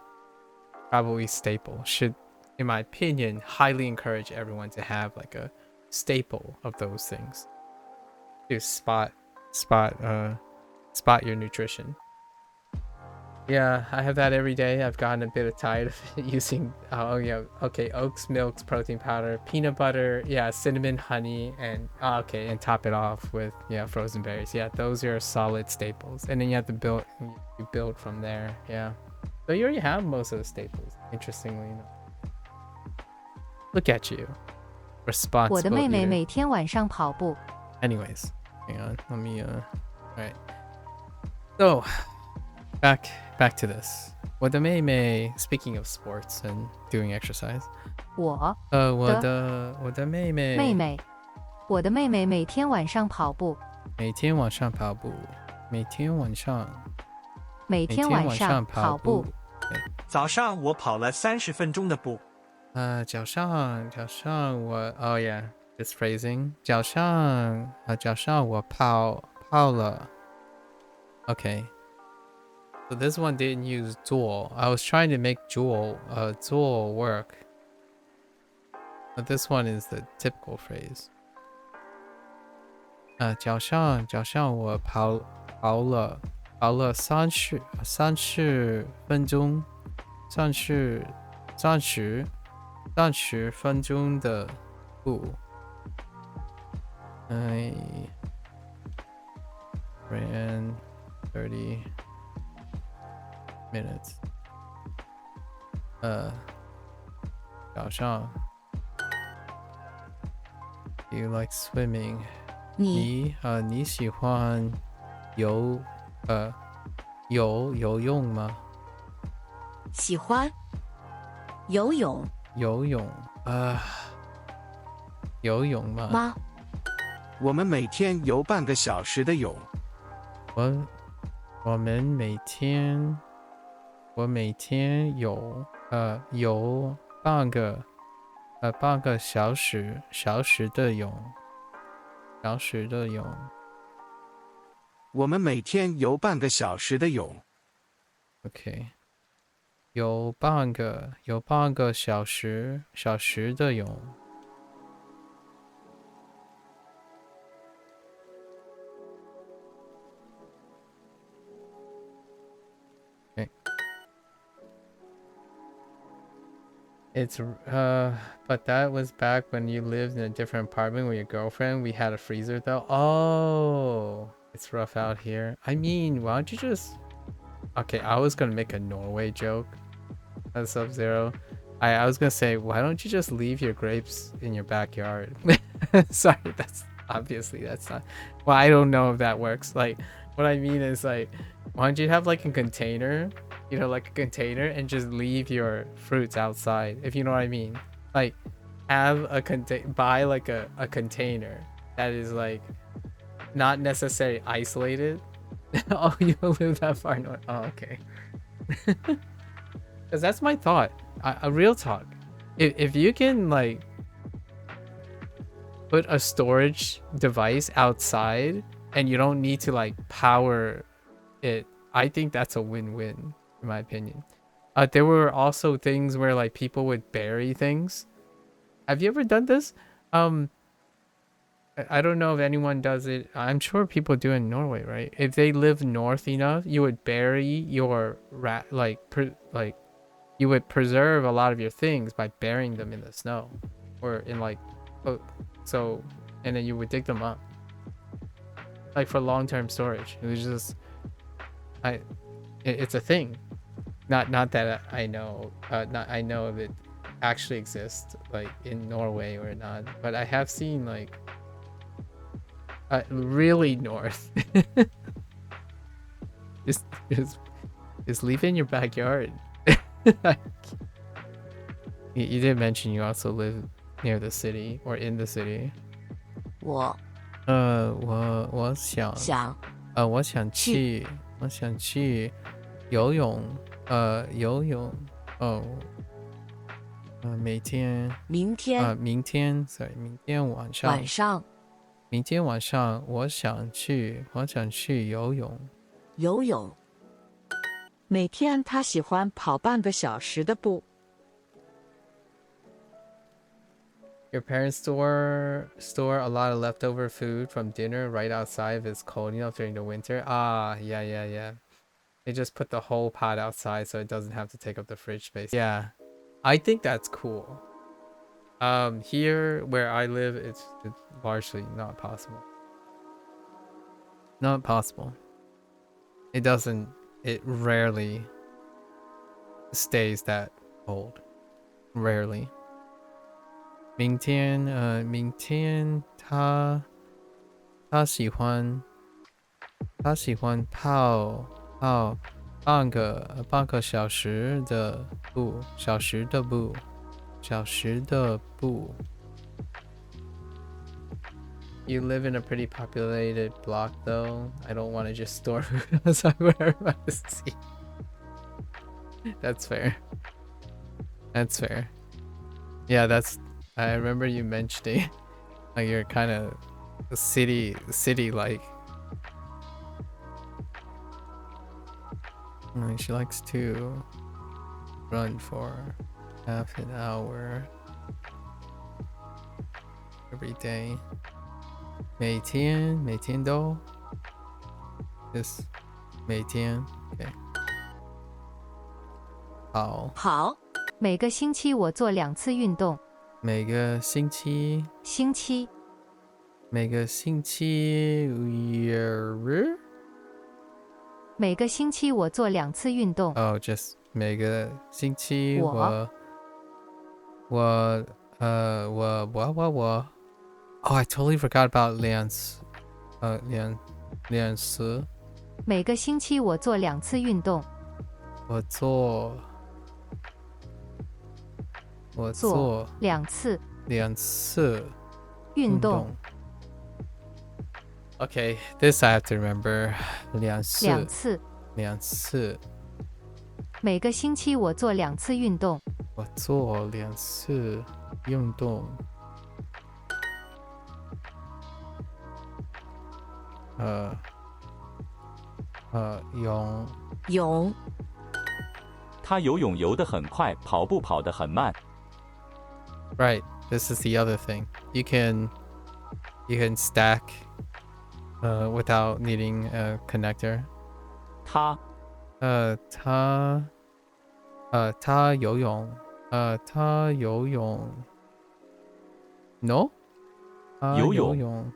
probably staple. Should, in my opinion, highly encourage everyone to have like a staple of those things to spot your nutrition. Yeah, I have that every day. I've gotten a bit tired of using, oats, milks, protein powder, peanut butter, cinnamon, honey, and and top it off with frozen berries. Yeah, those are solid staples. And then you have to build from there. Yeah. So you already have most of the staples, interestingly enough. Look at you. Responsible. 我的妹妹每天晚上跑步。 Anyways, hang on. Let me alright. So back to this. 我的妹妹, speaking of sports and doing exercise. 我的妹妹 我的妹妹每天晚上跑步。每天晚上跑步。早上我跑了30分钟的步。早上我 oh yeah, this phrasing. 早上我跑了。Okay. So this one didn't use dual. I was trying to make dual work. But this one is the typical phrase. 早上我跑了30分钟30分钟的步。I ran 30 minutes. 早上 Do you like swimming? 你喜欢游泳吗？喜欢。游泳游泳游泳吗？吗？我们每天游半个小时的泳。我每天游半个小时的泳。我们每天游半个小时的泳。OK， 游半个小时的泳。Okay. It's but that was back when you lived in a different apartment with your girlfriend. We had a freezer though. Oh, it's rough out here. I mean, why don't you just... Okay, I was gonna make a Norway joke. That's Sub-Zero. I was gonna say, why don't you just leave your grapes in your backyard? Sorry, that's not... Well, I don't know if that works. Like, what I mean is, like, why don't you have like a container, like a container, and just leave your fruits outside, if you know what I mean. Like, have a buy like a container that is like not necessarily isolated. Oh, you live that far north. Oh, okay. Because that's my thought. A real talk. If you can like put a storage device outside and you don't need to like power it, I think that's a win-win in my opinion. There were also things where like people would bury things. Have you ever done this? I don't know if anyone does it. I'm sure people do in Norway, right? If they live north enough, you would bury your you would preserve a lot of your things by burying them in the snow or in like so, and then you would dig them up like for long-term storage. It was just it's a thing. Not that I know I know if it actually exists like in Norway or not, but I have seen like really north. just leave it in your backyard. You did mention you also live near the city or in the city. 我我想去游泳。每天明天明天晚上我想去游泳。游泳。每天他喜欢跑半个小时的步。Your parents store a lot of leftover food from dinner right outside if it's cold enough during the winter. Ah, yeah. They just put the whole pot outside so it doesn't have to take up the fridge space. Yeah, I think that's cool. Here where I live, it's largely not possible. Not possible. It rarely stays that cold. Rarely. 明天他喜欢泡半个小时的步。You live in a pretty populated block though. I don't want to just store food outside where everybody see. That's fair. Yeah, I remember you mentioning like you're kind of city like. She likes to run for half an hour every day. 每天都 just 每天 okay. 好。每个星期我做2次运动。每个星期每个星期我做2次运动。Oh, just 每个星期我 Oh, I totally forgot about 两次。每个星期我做2次运动。我做做2次2次运动， Okay, this I have to remember. 2次2次。2次。每个星期我做2次运动。我做2次运动。泳。他游泳游得很快，跑步跑得很慢。Right, this is the other thing. You can stack without needing a connector. 他他游泳。他游泳。No? 游泳。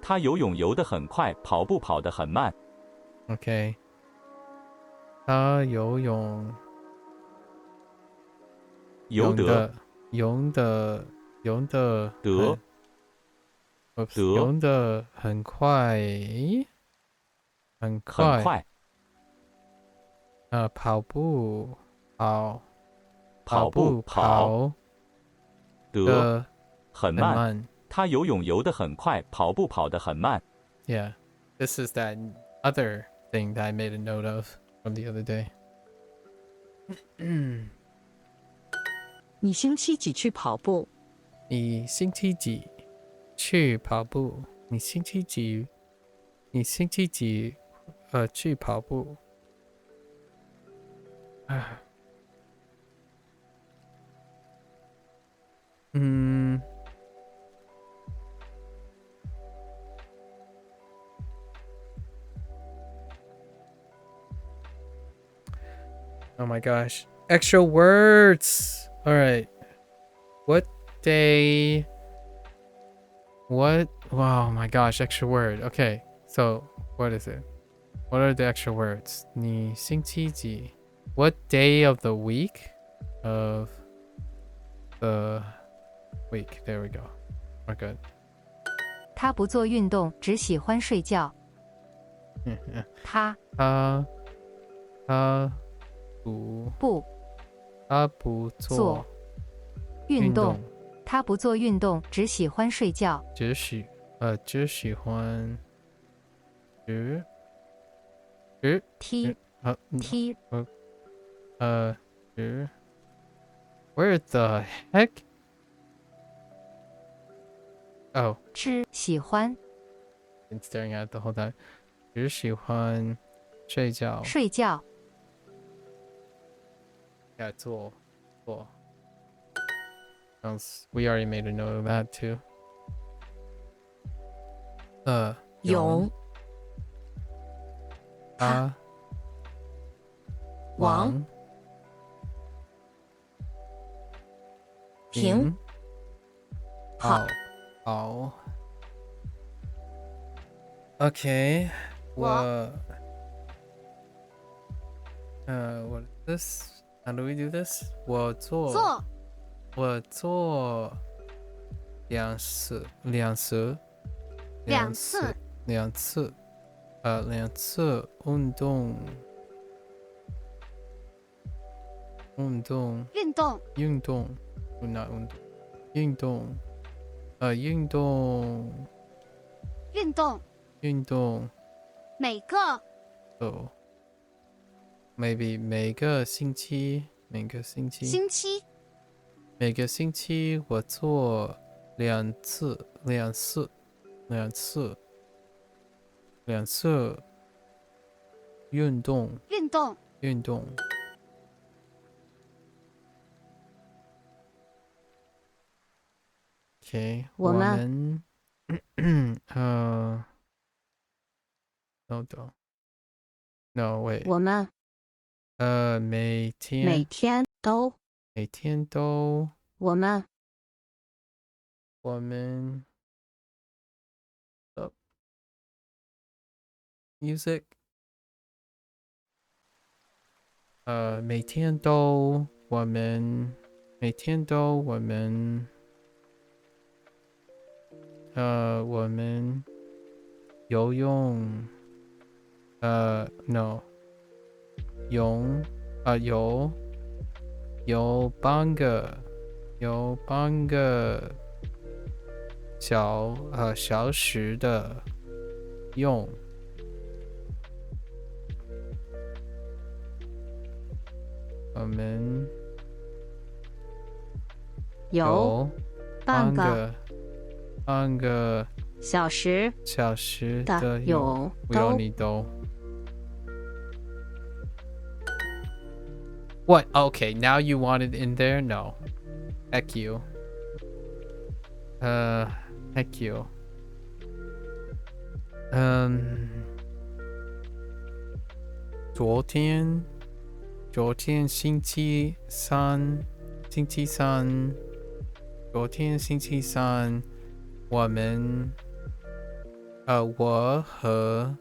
他游泳游得很快，跑步跑得很慢。Okay. 他游泳。游得。游得得很快。很快。跑步跑得很慢。慢。他游泳游得很快，跑步跑得很慢。Yeah, this is that other thing that I made a note of from the other day. 你星期几去跑步？你星期几去跑步？你星期几去跑步？Oh my gosh. Extra words. All right. What day? What? Oh my gosh. Extra word. Okay. So what is it? What are the extra words? 你星期几? What day of the week? Of the week. There we go. We're good. 他不做运动，只喜欢睡觉。他不做运动，他不做运动，只喜欢睡觉。只喜欢踢 Where the heck? Oh, 吃喜欢 been staring at it the whole time. 只喜欢睡觉。睡觉。Yeah, 做。We already made a note of that too. 泳。王。平。好。Okay. What is this? How do we do this? 我做2次运动。运动。每个 So maybe 每个星期我做2次运动。Okay, 我们No, wait. 我们每天都我们music. 每天都我们游泳。No. 游半个有半个小时的用。我们有半个小时的用。We don't need though. What? Okay, now you want it in there? No. Heck you. Heck you. 昨天星期三，我们我和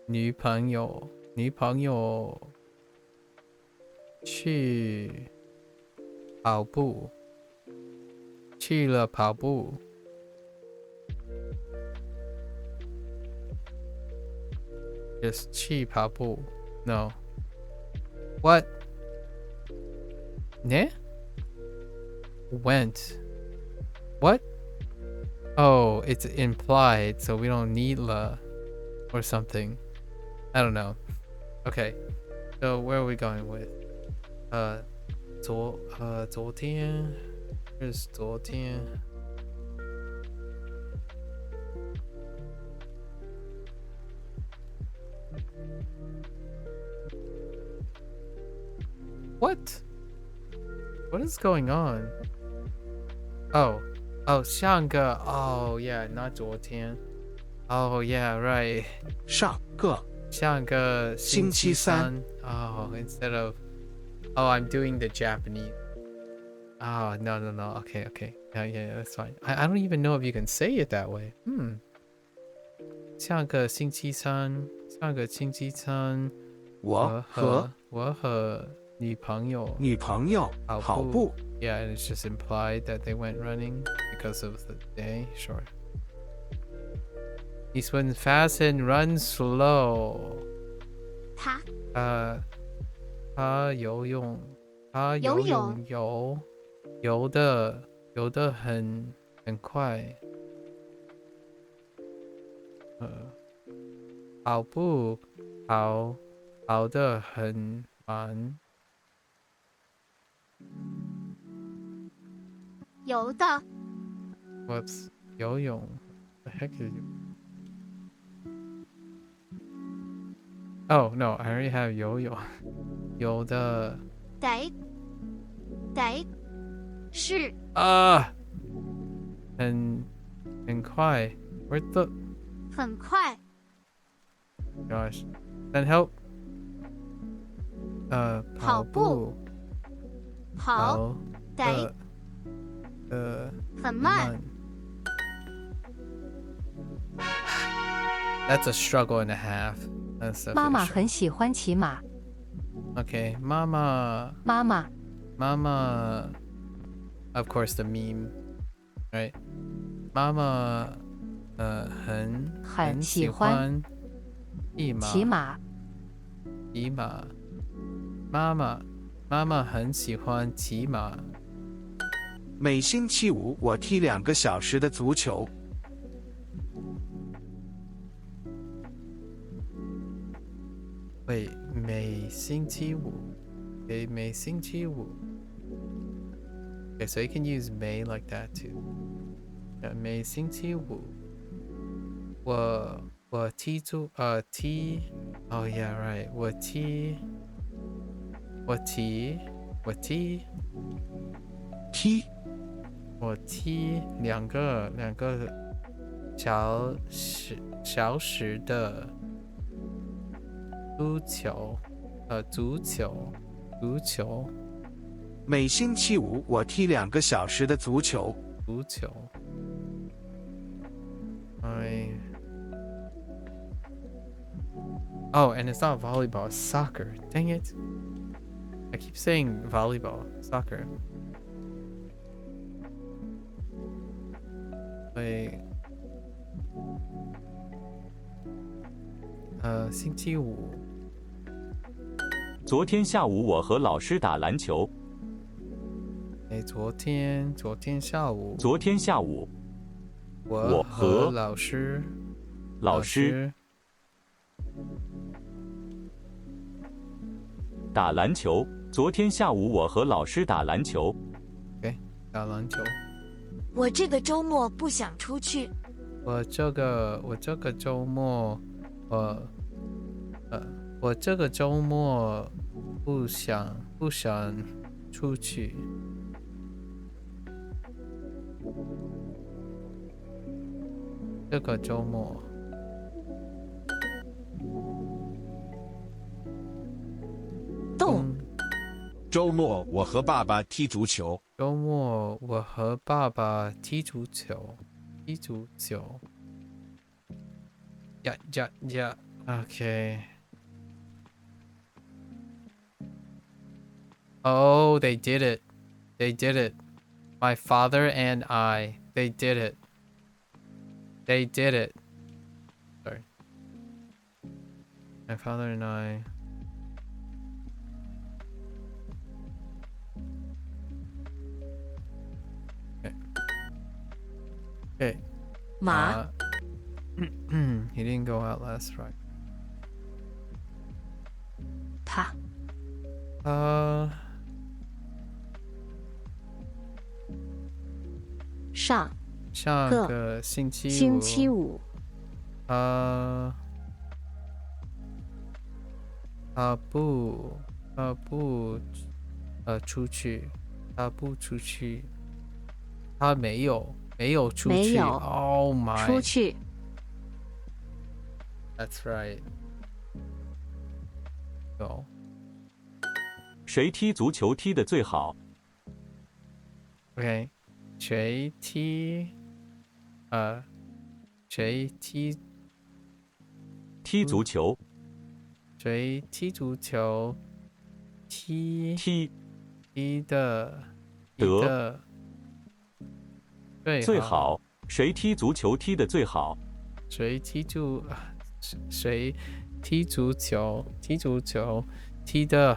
女朋友去了跑步。Just 去跑步 No. What? Ne? Went. What? Oh, it's implied, so we don't need la or something. I don't know. Okay. So where are we going with? 昨天 Here's 昨天 What? What is going on? Oh, 上个 Oh yeah, not 昨天 Oh yeah, right. 上个星期三 Oh, instead of Oh, I'm doing the Japanese. Oh, no. Okay. Yeah, that's fine. I don't even know if you can say it that way. 上个星期三我和女朋友跑步 Yeah, and it's just implied that they went running because of the day. Sure. He swims fast and runs slow. 他游泳游得很快。跑步跑得很慢。游的 What's 游泳 The heck is you? Oh no, I already have 游泳。有的得是很快。Where's the 很快 Gosh. Then help. 跑步跑得很慢。That's a struggle and a half. That's 妈妈 definitely 很喜欢骑马。 Okay, Mama. 妈妈 Of course, the meme, right? Mama, 很喜欢骑马。妈妈很喜欢骑马。每星期五我踢2个小时的足球。Wait, 每星期五 Okay, 每星期五 Okay, so you can use may like that too. Yeah, 每星期五我踢Oh yeah, right. 我踢两个小时的足球。每星期五我踢2个小时的足球。Oh, and it's not volleyball, it's soccer. Dang it. I keep saying volleyball, soccer. Wait. 星期五。昨天下午我和老师打篮球。昨天下午，昨天下午，我和和老师打篮球。昨天下午我和老师打篮球。打篮球。我这个周末不想出去。我这个周末，我这个周末不想出去。这个周末，动。周末我和爸爸踢足球。周末我和爸爸踢足球。Yeah. Okay. Oh, they did it. My father and I, they did it. Sorry. My father and I. Okay. 马 He didn't go out last Friday. 他上个星期五他不出去，他没有出去。没有 Oh my. 出去 That's right. Go. 谁踢足球踢得最好？ OK. 谁踢足球？谁踢足球？踢的最好。谁踢足球踢得最好？谁踢足球踢得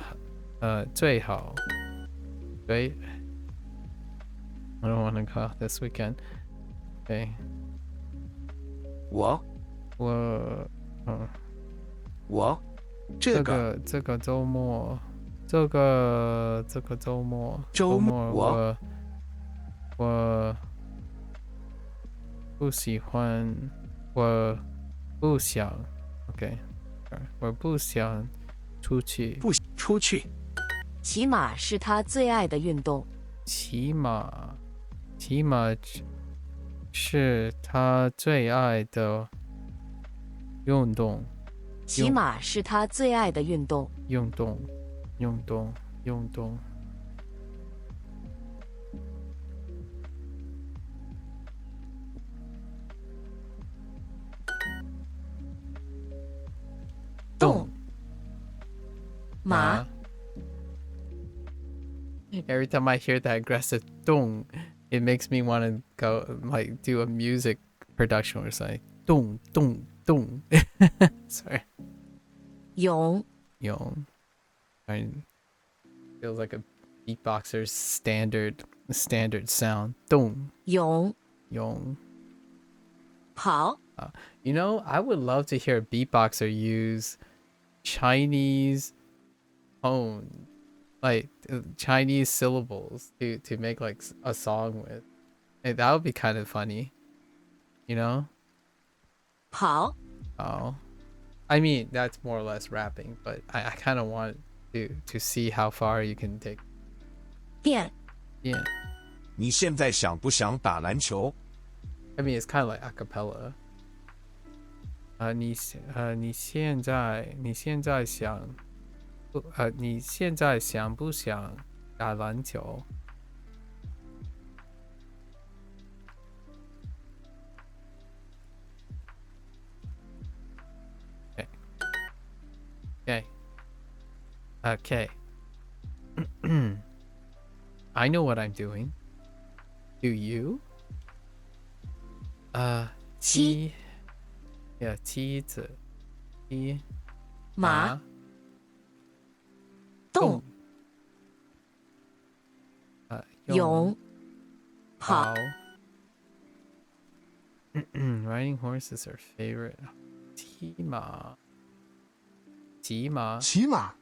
最好？谁 I don't want to go out this weekend. Okay. 我这个周末我不喜欢，我不想 OK， 我不想出去。骑马是他最爱的运动。骑马是他最爱的运动。骑马是他最爱的运动。动马 Every time I hear that aggressive dong, it makes me want to go like do a music production where it's like dong dong dong. Sorry. 勇 Feels like a beatboxer's standard sound. Dong 勇 yong. 跑 You know, I would love to hear a beatboxer use Chinese tone, like Chinese syllables to make like a song with. Like, that would be kind of funny, you know? 跑 Oh, I mean, that's more or less rapping, but I kind of want to see how far you can take. 变 Yeah. 你现在想不想打篮球？ I mean, it's kind of like a cappella. 你现在想不想打篮球？ Okay. I know what I'm doing. Do you? 七 Yeah, 妻子马动泳跑 Riding horses are favorite. 骑马，骑马，骑马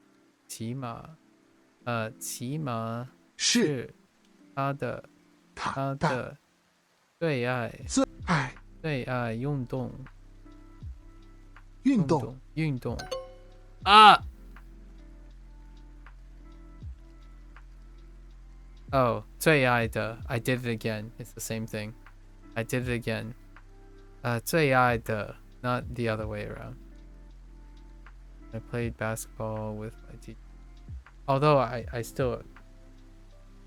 骑马，骑马是他的他的最爱最爱运动运动运动啊！Oh， 最爱的 I did it again. It's the same thing. I did it again. 最爱的 not the other way around. I played basketball with my teacher. Although I still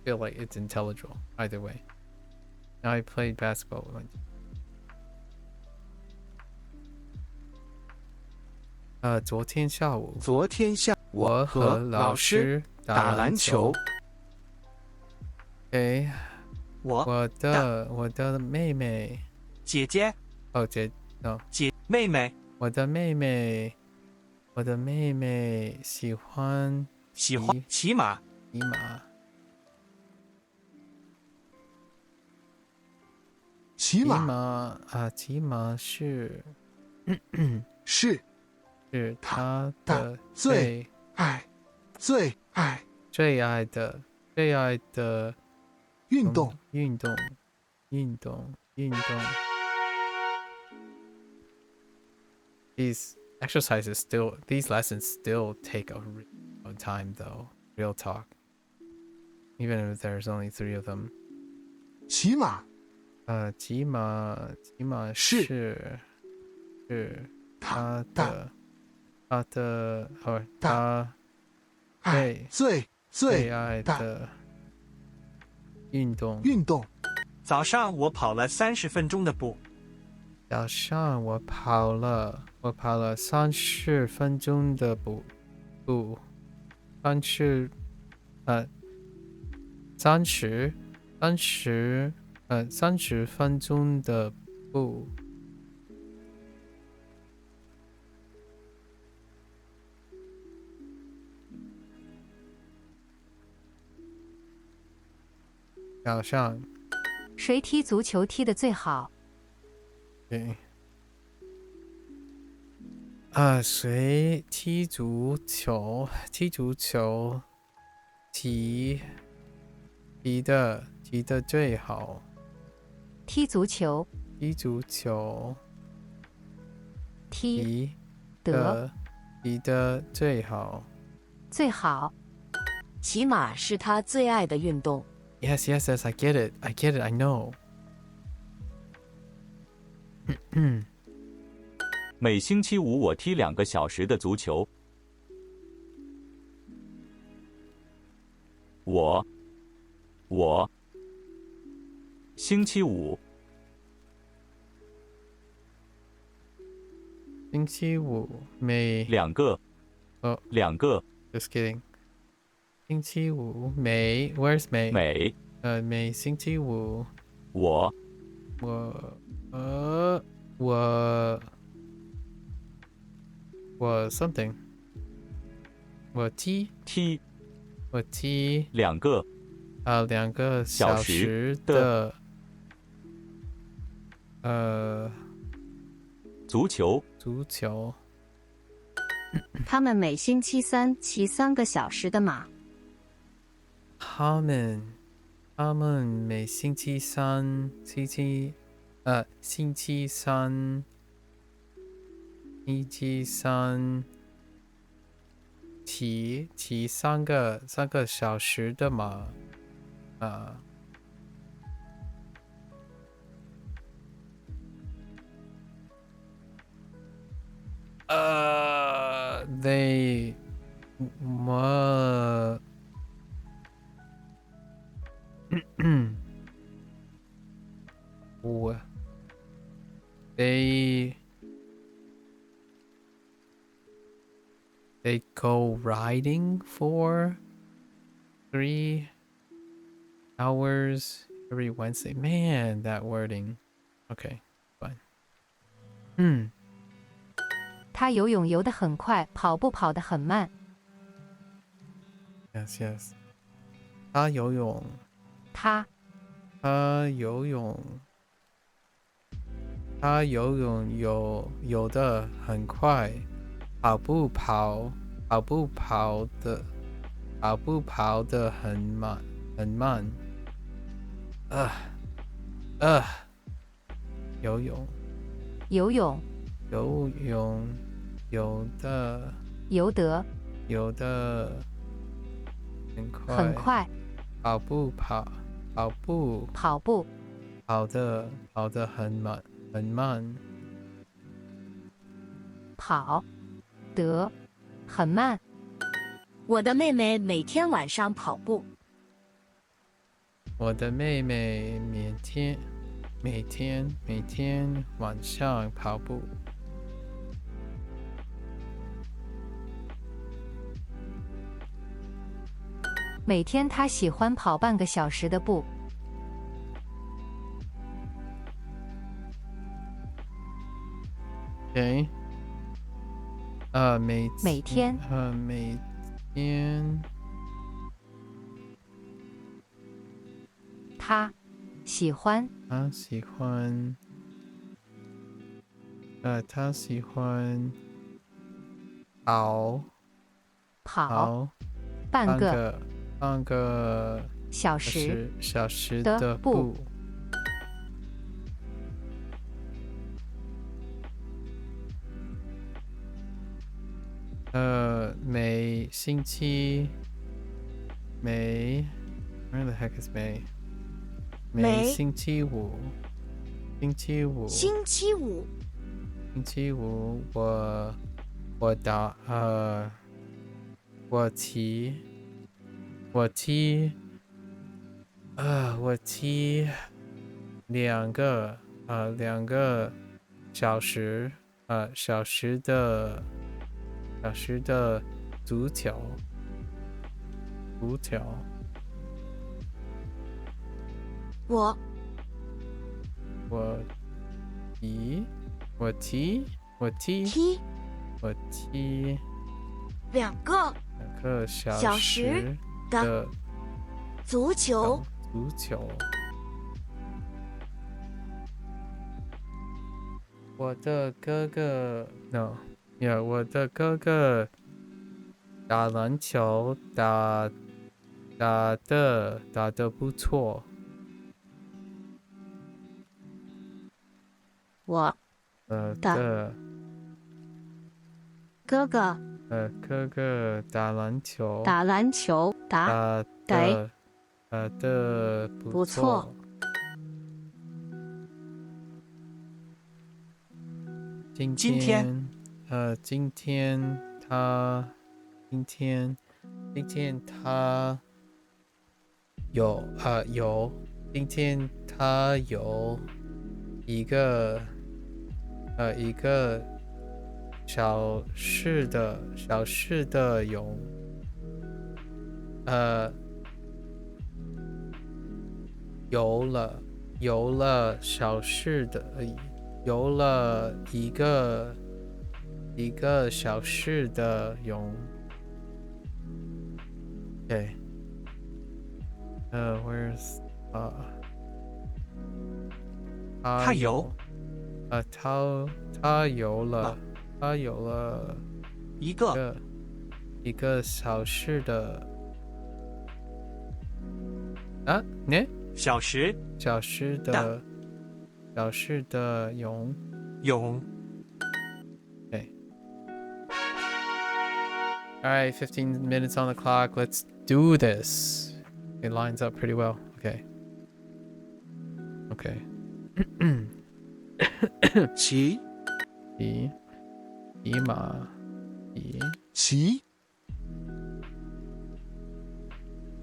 feel like it's intelligible either way. Now I played basketball with my teacher. 昨天下午我和老师打篮球。Okay， 我的妹妹，姐姐哦妹妹我的妹妹喜欢骑马骑马是她的最爱的运动。These lessons still take a real long time though. Real talk. Even if there's only 3 of them. 骑马骑马是他最爱的运动。早上我跑了30分钟的步。早上我跑了30分钟的步，30分钟的步。早上。谁踢足球踢得最好？对。谁踢足球踢得最好？踢足球踢得最好。最好。骑马是他最爱的运动。Yes, I get it, I know. 每星期五我踢2个小时的足球。我星期五每2个2个 Just kidding. 星期五每 Where's 每？每星期五我 something 我踢2个2个小时的足球。他们每星期3骑3个小时的马。他们每星期三骑3个小时的马。They they go riding for 3 hours every Wednesday. Man, that wording. Okay, fine. 他游泳游得很快，跑步跑得很慢。Yes. 他游泳他他游泳，他游泳游得很快，跑步跑得很慢很慢。呃，游泳游泳游泳游得游得游得很快，跑步跑步跑得很慢很慢。跑得很慢。我的妹妹每天晚上跑步。我的妹妹每天晚上跑步。每天他喜欢跑半个小时的步。OK，每天他喜欢他喜欢跑半半个小时小时的的步。每星期Where the heck is May？ 每星期五我骑两个小时的足球。我踢2个小时的足球。我的哥哥打篮球打得不错。我的哥哥哥哥打篮球打篮球打得不错。今天他有一个小事的游了小事的游了一个小时的泳。Okay. Where's 他游他游了一个小时的小时的泳。Okay. All right, 15 minutes on the clock. Let's do this. It lines up pretty well. Okay. 骑马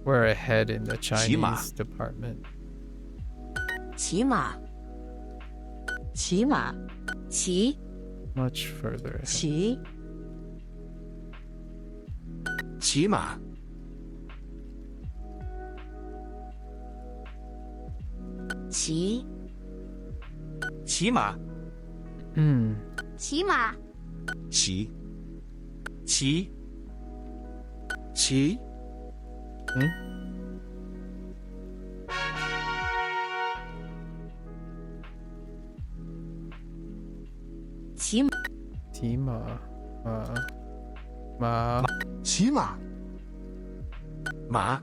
We're ahead in the Chinese department. 骑马 Much further ahead. 骑马骑马骑马骑骑骑骑马马骑马，马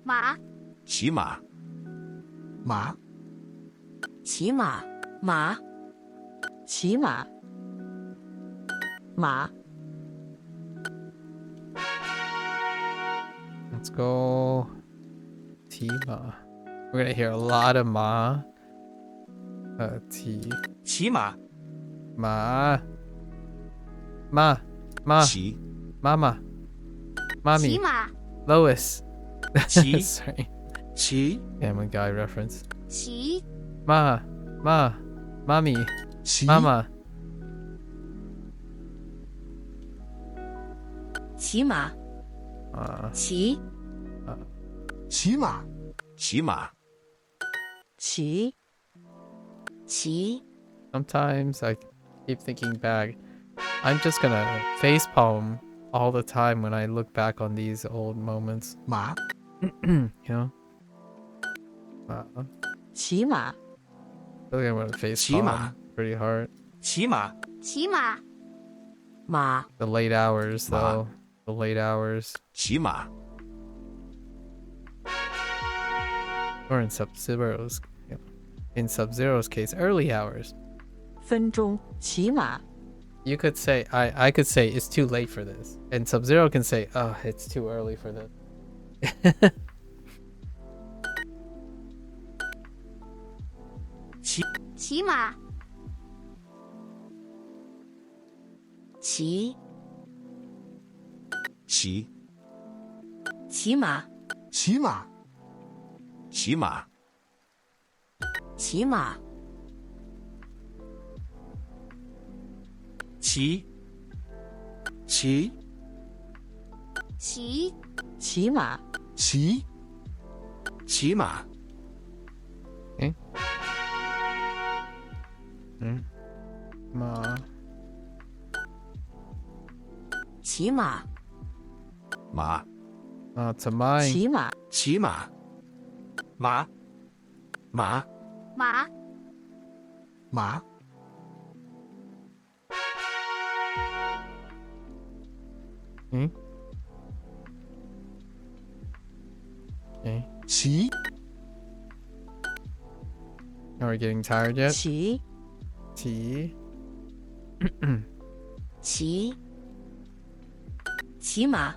马骑马，马骑马马骑马，马 Let's go. 骑马 We're gonna hear a lot of 马骑马马妈骑妈妈妈咪骑马 Lois 骑 Sorry 骑 Family Guy reference 骑妈咪骑妈妈骑马骑骑马，骑马，骑 骑 Sometimes I keep thinking back. I'm just gonna facepalm all the time when I look back on these old moments. 马 You know? 骑马 I feel like I'm gonna facepalm 骑马 pretty hard. 骑马骑马马 The late hours, though. The late hours. 骑马， Or in Sub-Zero's, in Sub-Zero's case, early hours. 分钟，骑马 You could say, I could say it's too late for this. And Sub-Zero can say, oh, it's too early for this. 骑马骑骑骑马骑马，骑马，骑马骑骑骑骑马骑骑马，马骑马马to mine. 骑马骑马，马马马马，Okay. 骑 Are we getting tired yet? 骑 T. 骑骑马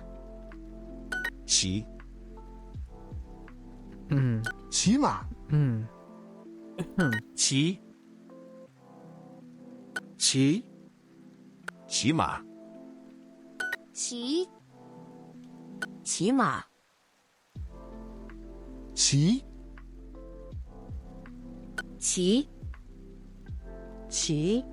骑 Mm. 骑马， Mm. 骑骑骑马，骑骑马骑骑骑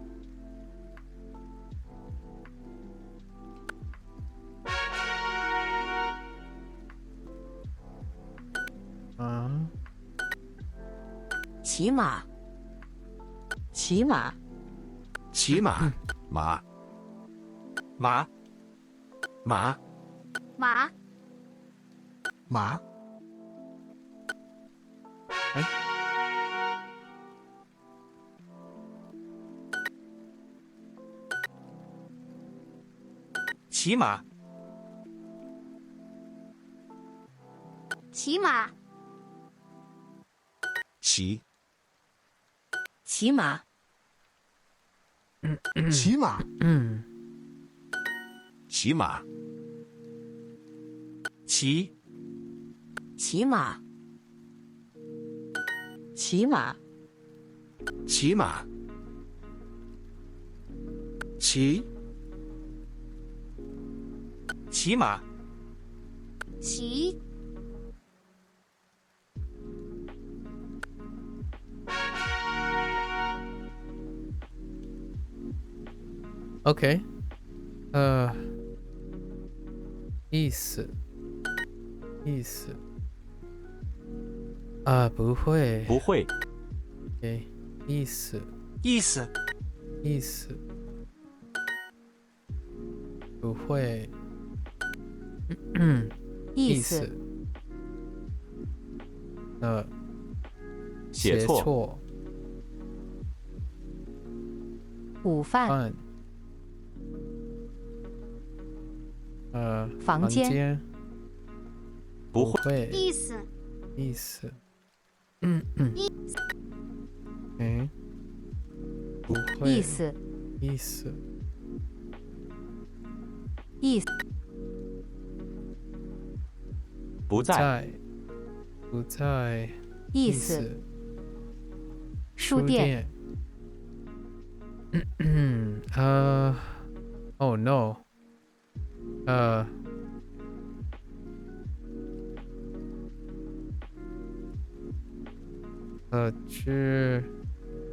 骑马骑马骑马，马马马马马，骑马骑马骑骑马骑马， Mm. 骑马，骑骑马骑马骑马，骑骑马骑 Okay. 意思不会不会 Okay. 意思意思不会意思写错午饭，饭，房间，不会，会，意思，意思，不会，意思，意思，意思，不在，在，不在，意思，书店，Oh no，是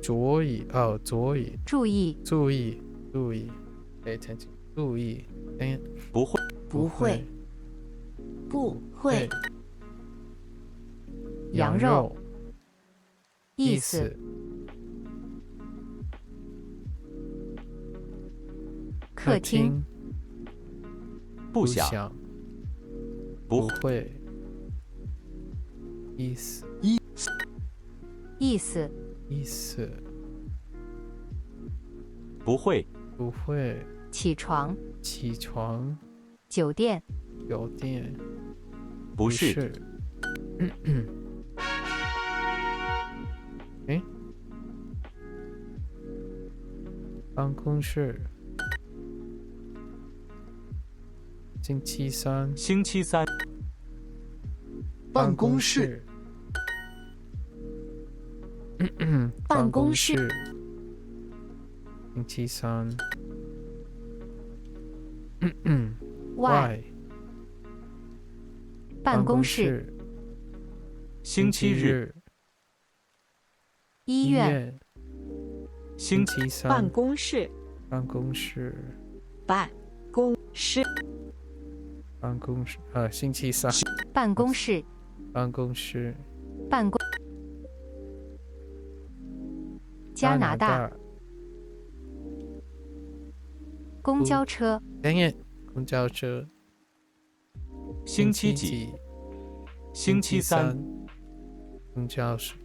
桌椅，桌椅，注意，注意，注意，pay attention，注意，哎，不会，不会，不会，羊肉，意思，客厅，不想，想，不不会，意思，意思，意思，不会，不会，起床，起床，酒店，酒店，不是，是，哎，办公室，星期三，星期三，办公室，办公室，星期三，外，办公室，星期日，医院，星星期期三，办公室，办公室，办公室，办公室，星期三，办公室，办公室，办公，加拿大，公交车，等一，公交车，星期几？星期三，公交车，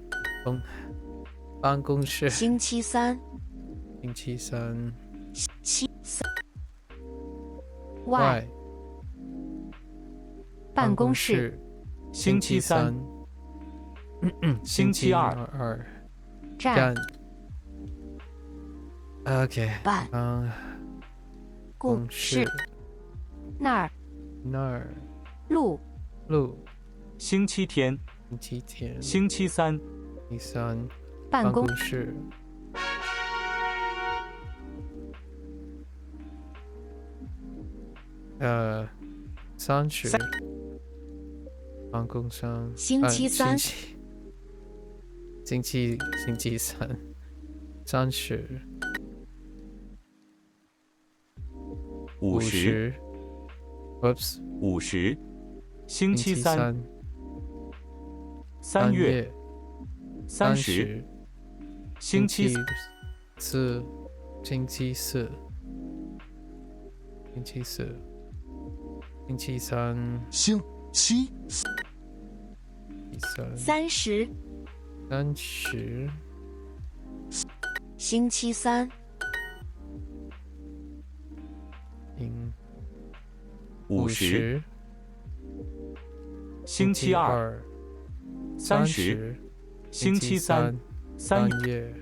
办公室，星期三，星期三，七三，外，办公室，星期三，星期二，站， OK，办公室，那儿，那儿，路，星期天，星期天，星期三，星期三，办公室，30，办公上，星期三，星期三，30， 50 ，Oops， 50，星期三，3 3月30，星期四，星期四，星期三，星期30， 30，星期三， 50，星期二30，星期三3月，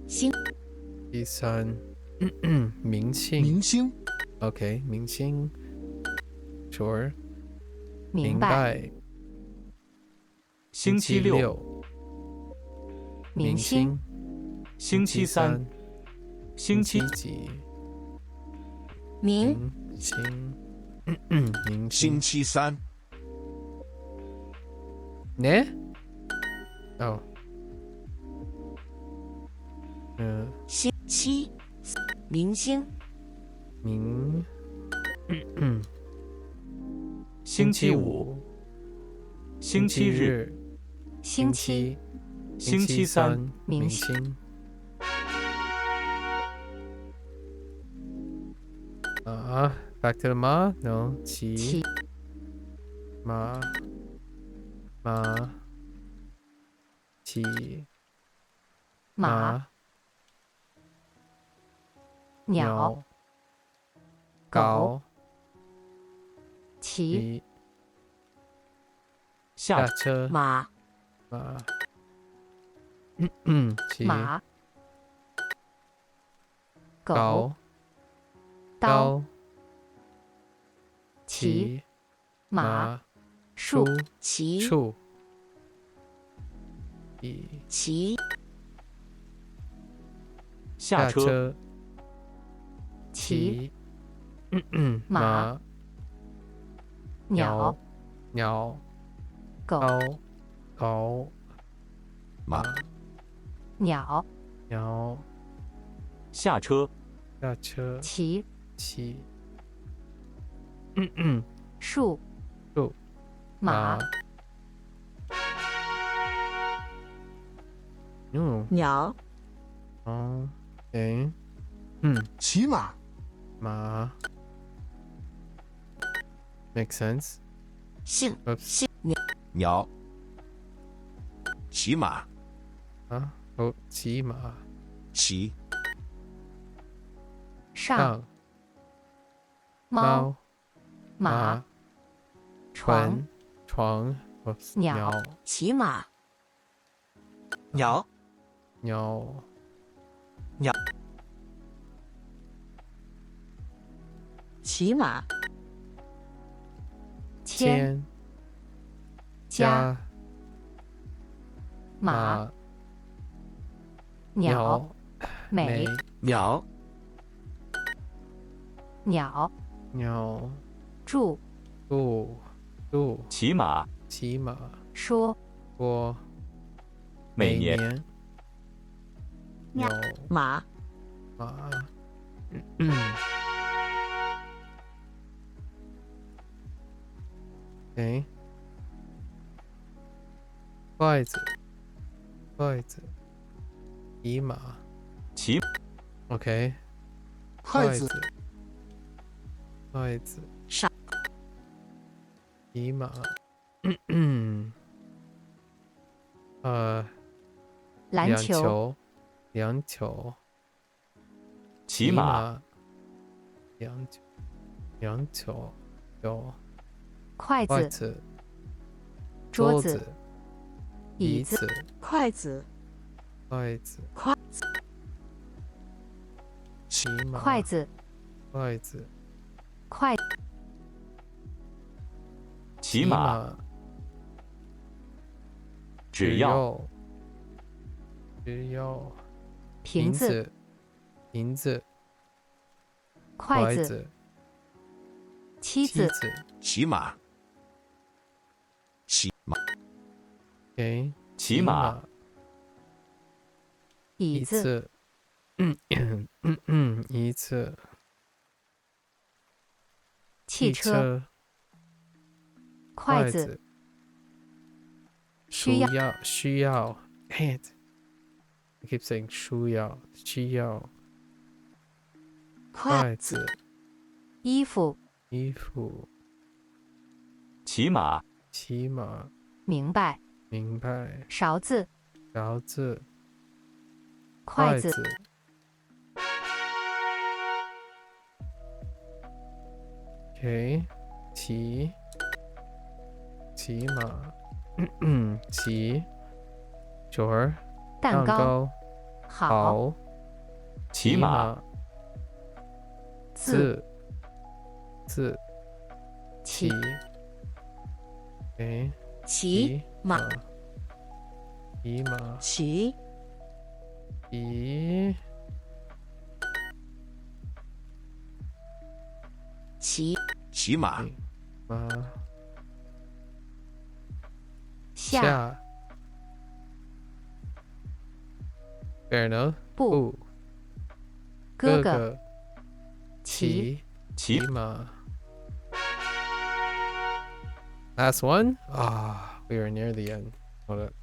星第三，明星明星， ，OK，明星，Sure，明白，星期六，明星，星期三，星期几，明星，明星星，期三，呢？哦，星期明星，明，星期五，星期日，星期，星期三，明明星，星。Back to the ma? No, 起，马，骑马、鸟、狗、骑、下车、马、马、骑、马、狗、高、刀、骑、骑、马、马、树、骑、树、骑、下车，骑、马、鸟、鸟、狗、狗、马、鸟、鸟、下车，下车、骑、骑、树、树、马、鸟、哦，行，骑马、马 ，make sense。姓 Oops 鸟、骑马、啊，哦，骑马骑、上、猫、猫、马、床、床、哦，鸟骑马、鸟、鸟、骑马、千、家、马、鸟、美、鸟、鸟、鸟、住、度、骑马，骑马、说、说、每年有马、马，OK，筷子，骑马骑，OK，筷子、上、骑马，篮球、篮球，骑马，篮球，有筷子、筷子，桌子、子，椅子、筷子、筷子，骑马，筷子、筷子，筷骑马，只要瓶子、瓶子，筷子、妻子、骑马、骑马、 OK，骑马，椅子、椅子，汽车、筷子、需要 ，dang it， I keep saying 需要，筷子，衣服、衣服，骑马，骑马，明白、明白，勺子、勺子，筷子、 OK，骑马，骑，sure，蛋糕、好、骑马，字，骑、 OK，骑马、骑马，骑、骑马、马，下、 Fair enough，不、哥哥、哥，骑、骑马。Last one? We are near the end. Hold up.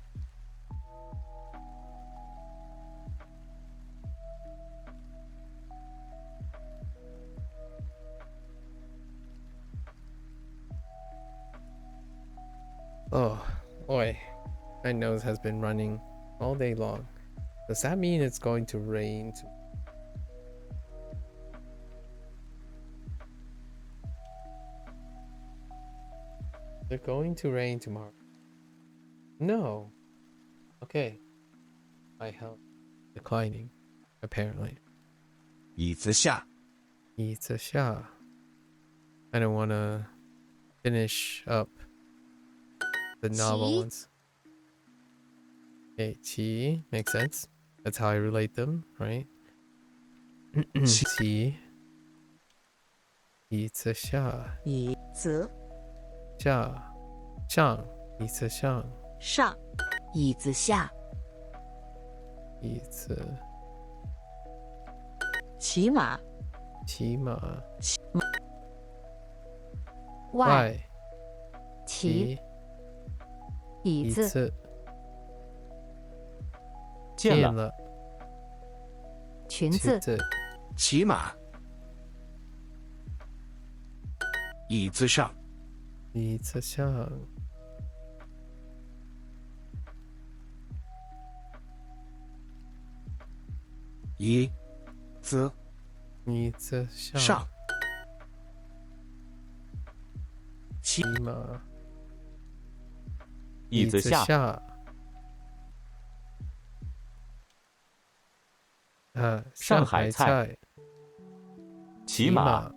Oh, boy. My nose has been running all day long. Does that mean it's going to rain? They're going to rain tomorrow. No. Okay. My health declining, apparently. 椅子下，椅子下. I don't want to finish up the novel 骑 ones. Okay, 骑 makes sense. That's how I relate them, right? 骑椅子下椅子下上椅子上上，椅子下，椅子骑马骑马外外骑椅椅子子见了，了裙子子骑马，椅子上，椅子上椅子椅子上上，骑马椅子下，上海菜骑马，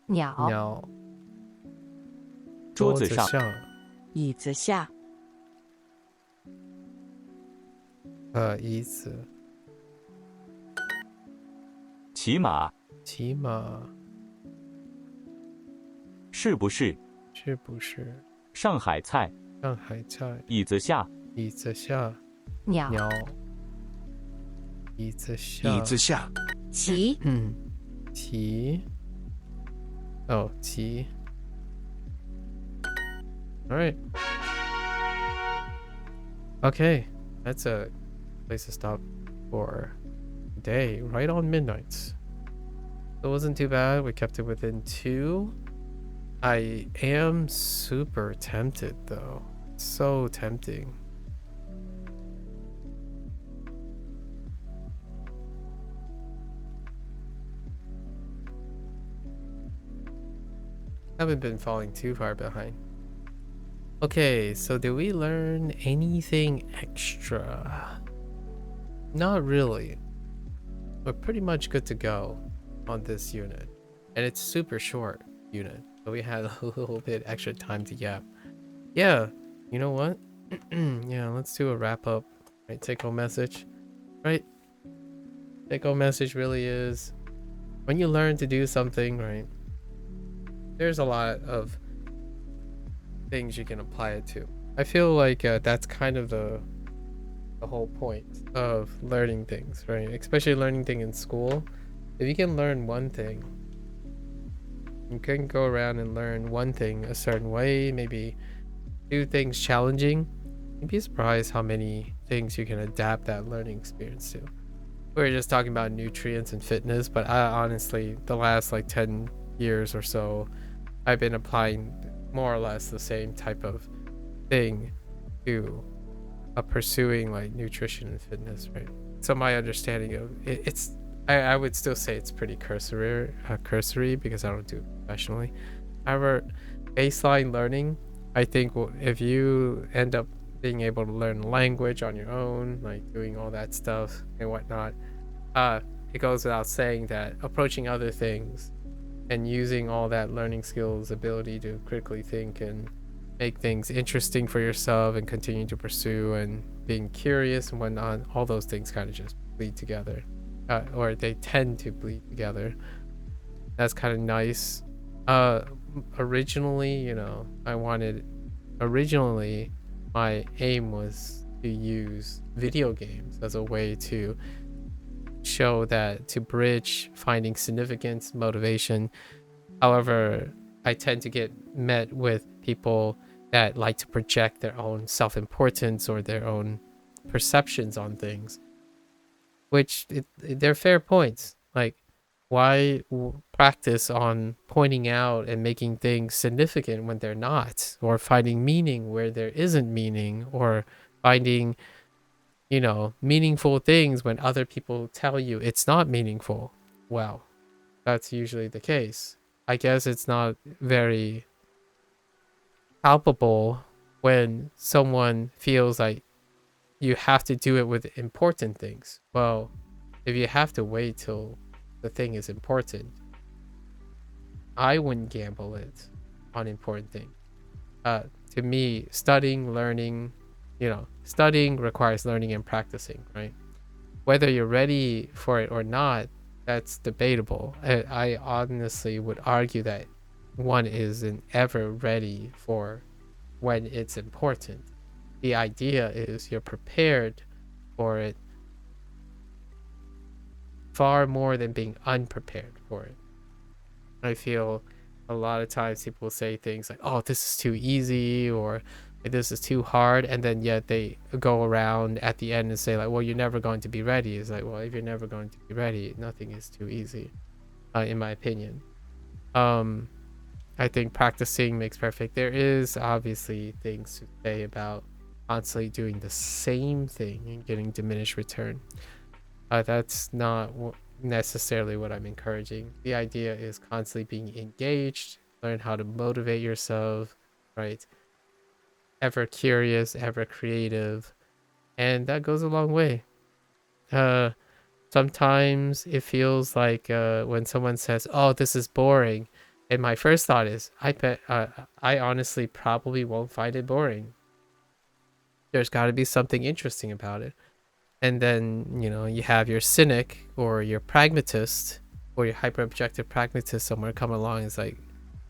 鸟鸟桌子上椅子下，椅子骑马，骑马是不是？是不是上海菜，上海菜椅子下，椅子下鸟鸟椅子下椅子下，骑骑骑 all right okay that's a place to stop for today right on midnight. It wasn't too bad. We kept it within 2. I am super tempted though. So tempting. Haven't been falling too far behind. Okay, so did we learn anything extra? Not really. We're pretty much good to go on this unit. And it's super short unit. So we had a little bit extra time to yap. Yeah, you know what? Yeah, let's do a wrap up. Right, take home message. Right? Take home message really is when you learn to do something, right? There's a lot of things you can apply it to. I feel like that's kind of the whole point of learning things, right? Especially learning things in school. If you can learn one thing, you can go around and learn one thing a certain way, maybe do things challenging. You'd be surprised how many things you can adapt that learning experience to. We were just talking about nutrients and fitness, but I honestly, the last like 10 years or so, I've been applying more or less the same type of thing to pursuing like nutrition and fitness, right? So my understanding of it's I would still say it's pretty cursory because I don't do it professionally. However, baseline learning, I think if you end up being able to learn language on your own, like doing all that stuff and whatnot, it goes without saying that approaching other things and using all that learning skills, ability to critically think and make things interesting for yourself and continue to pursue and being curious and whatnot, all those things kind of just bleed together, or they tend to bleed together. That's kind of nice. Originally, originally my aim was to use video games as a way to show that, to bridge finding significance, motivation. However, I tend to get met with people that like to project their own self-importance or their own perceptions on things, which they're fair points. Like, why practice on pointing out and making things significant when they're not, or finding meaning where there isn't meaning, or finding meaningful things when other people tell you it's not meaningful. Well, that's usually the case. I guess it's not very palpable when someone feels like you have to do it with important things. Well, if you have to wait till the thing is important, I wouldn't gamble it on important things. To me, studying requires learning and practicing, right? Whether you're ready for it or not, that's debatable. I honestly would argue that one isn't ever ready for when it's important. The idea is you're prepared for it far more than being unprepared for it. I feel a lot of times people say things like, oh, this is too easy, or this is too hard, and then yet they go around at the end and say like, well, you're never going to be ready. It's like, well, if you're never going to be ready, nothing is too easy, in my opinion. I think practicing makes perfect. There is obviously things to say about constantly doing the same thing and getting diminished return. That's not necessarily what I'm encouraging. The idea is constantly being engaged, learn how to motivate yourself, right? Ever curious, ever creative, and that goes a long way. Sometimes it feels like when someone says, oh, this is boring, and my first thought is, I honestly probably won't find it boring. There's got to be something interesting about it. And then, you have your cynic or your pragmatist or your hyper objective pragmatist somewhere come along and it's like,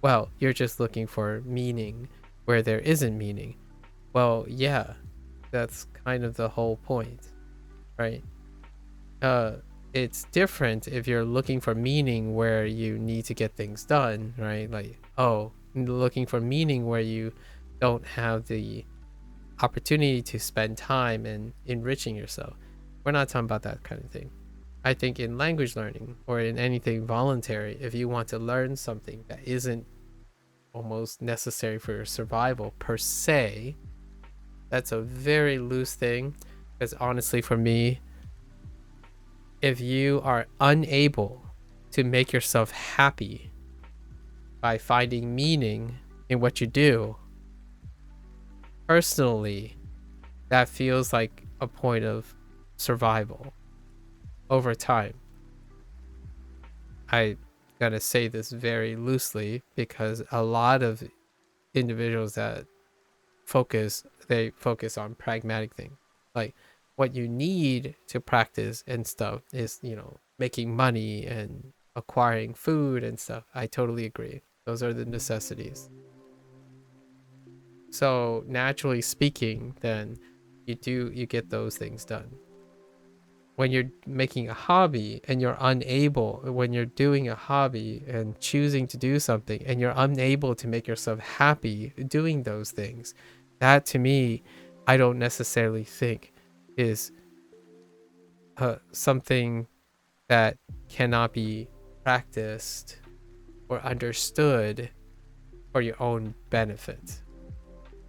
well, you're just looking for meaning where there isn't meaning. Well, yeah, that's kind of the whole point, right? It's different if you're looking for meaning where you need to get things done, right? Like, oh, looking for meaning where you don't have the opportunity to spend time and enriching yourself. We're not talking about that kind of thing. I think in language learning or in anything voluntary, if you want to learn something that isn't almost necessary for your survival per se, that's a very loose thing. Because honestly, for me, if you are unable to make yourself happy by finding meaning in what you do, personally, that feels like a point of survival over time. I gotta say this very loosely because a lot of individuals that focus on pragmatic things, like what you need to practice and stuff is making money and acquiring food and stuff. I totally agree. Those are the necessities. So naturally speaking, then you get those things done. When you're making a hobby and when you're doing a hobby and choosing to do something and you're unable to make yourself happy doing those things, that to me, I don't necessarily think is something that cannot be practiced or understood for your own benefit.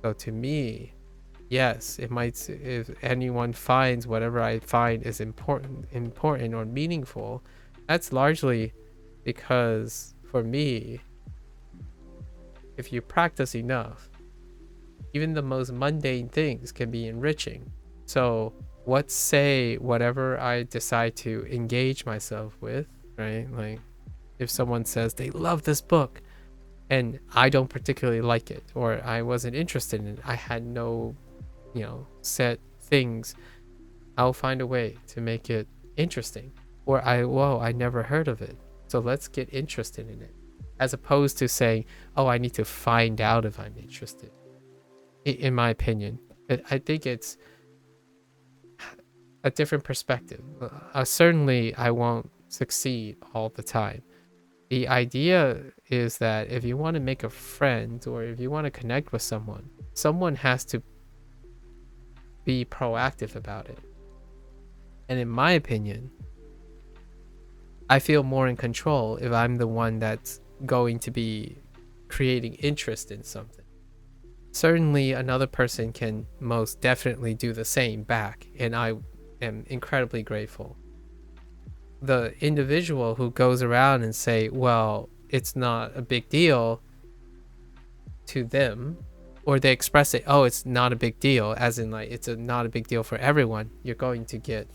So to me, yes, it might, if anyone finds whatever I find is important or meaningful, that's largely because for me, if you practice enough, even the most mundane things can be enriching. So whatever I decide to engage myself with, right? Like if someone says they love this book and I don't particularly like it, or I wasn't interested in it, I had no set things, I'll find a way to make it interesting. Or I never heard of it, so let's get interested in it, as opposed to saying, oh, I need to find out if I'm interested. In my opinion, I think it's a different perspective. Certainly I won't succeed all the time. The idea is that if you want to make a friend or if you want to connect with someone has to be proactive about it. And in my opinion, I feel more in control if I'm the one that's going to be creating interest in something. certainly another person can most definitely do the same back, and I am incredibly grateful. The individual who goes around and say, well, it's not a big deal to them, or they express it, oh, it's not a big deal, as in like it's not a big deal for everyone, you're going to get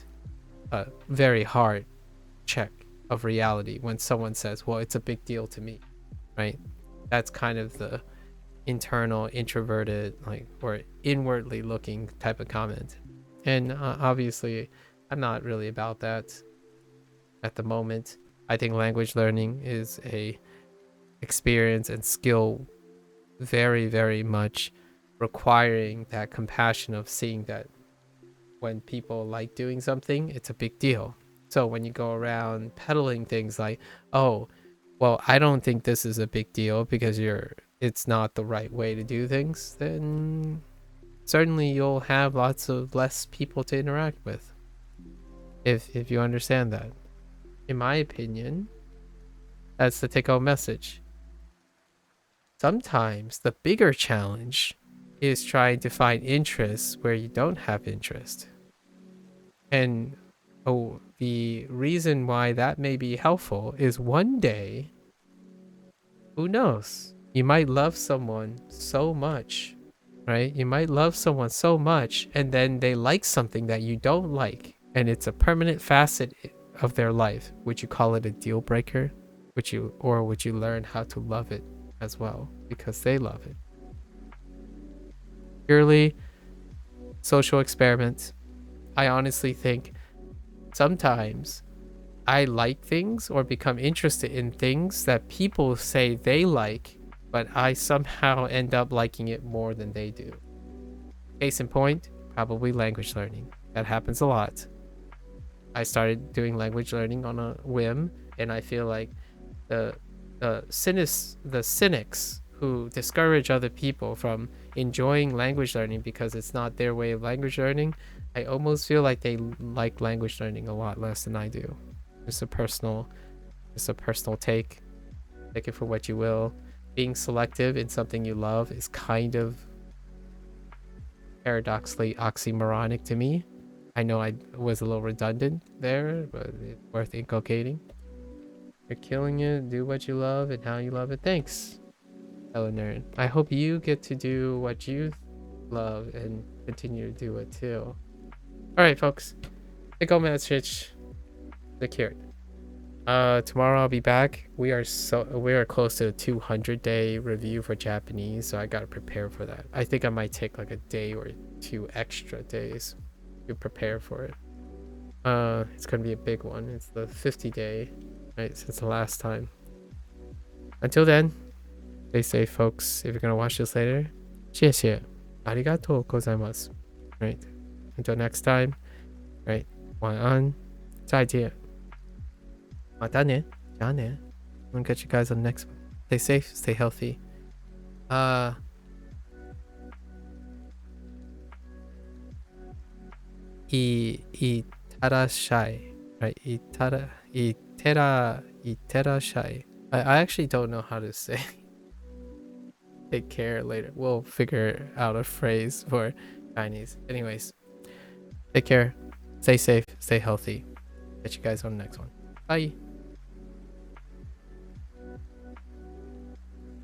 a very hard check of reality when someone says, well, it's a big deal to me, right? That's kind of the internal, introverted, like, or inwardly looking type of comment. And obviously I'm not really about that at the moment. I think language learning is a experience and skill very, very much requiring that compassion of seeing that when people like doing something, it's a big deal. So when you go around peddling things like, oh, well, I don't think this is a big deal because it's not the right way to do things, then certainly you'll have lots of less people to interact with. If you understand that. In my opinion, that's the take-home message. Sometimes the bigger challenge is trying to find interest where you don't have interest. And the reason why that may be helpful is one day, who knows, you might love someone so much, right? You might love someone so much, and then they like something that you don't like, and it's a permanent facet of their life. Would you call it a deal breaker? Would you learn how to love it as well because they love it? Purely social experiment. I honestly think sometimes I like things or become interested in things that people say they like, but I somehow end up liking it more than they do. Case in point, probably language learning. That happens a lot. I started doing language learning on a whim, and I feel like the cynics who discourage other people from enjoying language learning because it's not their way of language learning, I almost feel like they like language learning a lot less than I do. It's a personal take. Take it for what you will. Being selective in something you love is kind of paradoxically oxymoronic to me. I know I was a little redundant there, but it's worth inculcating. You're killing it. Do what you love and how you love it. Thanks, Eleanor. I hope you get to do what you love and continue to do it too. All right, folks. Take home message. Secured. Tomorrow I'll be back. We are close to a 200-day review for Japanese, so I gotta prepare for that. I think I might take like a day or 2 extra days to prepare for it. It's gonna be a big one. It's the 50-day, right, since the last time. Until then, stay safe, folks. If you're gonna watch this later, 谢谢. Arigatou gozaimasu. Right. Until next time, right. 晚安. 再见. またね. じゃあね. I'll catch you guys on the next one. Stay safe, stay healthy. Itarashai. Right? Iterashai. I actually don't know how to say take care later. We'll figure out a phrase for Chinese. Anyways, take care. Stay safe. Stay healthy. Catch you guys on the next one. Bye.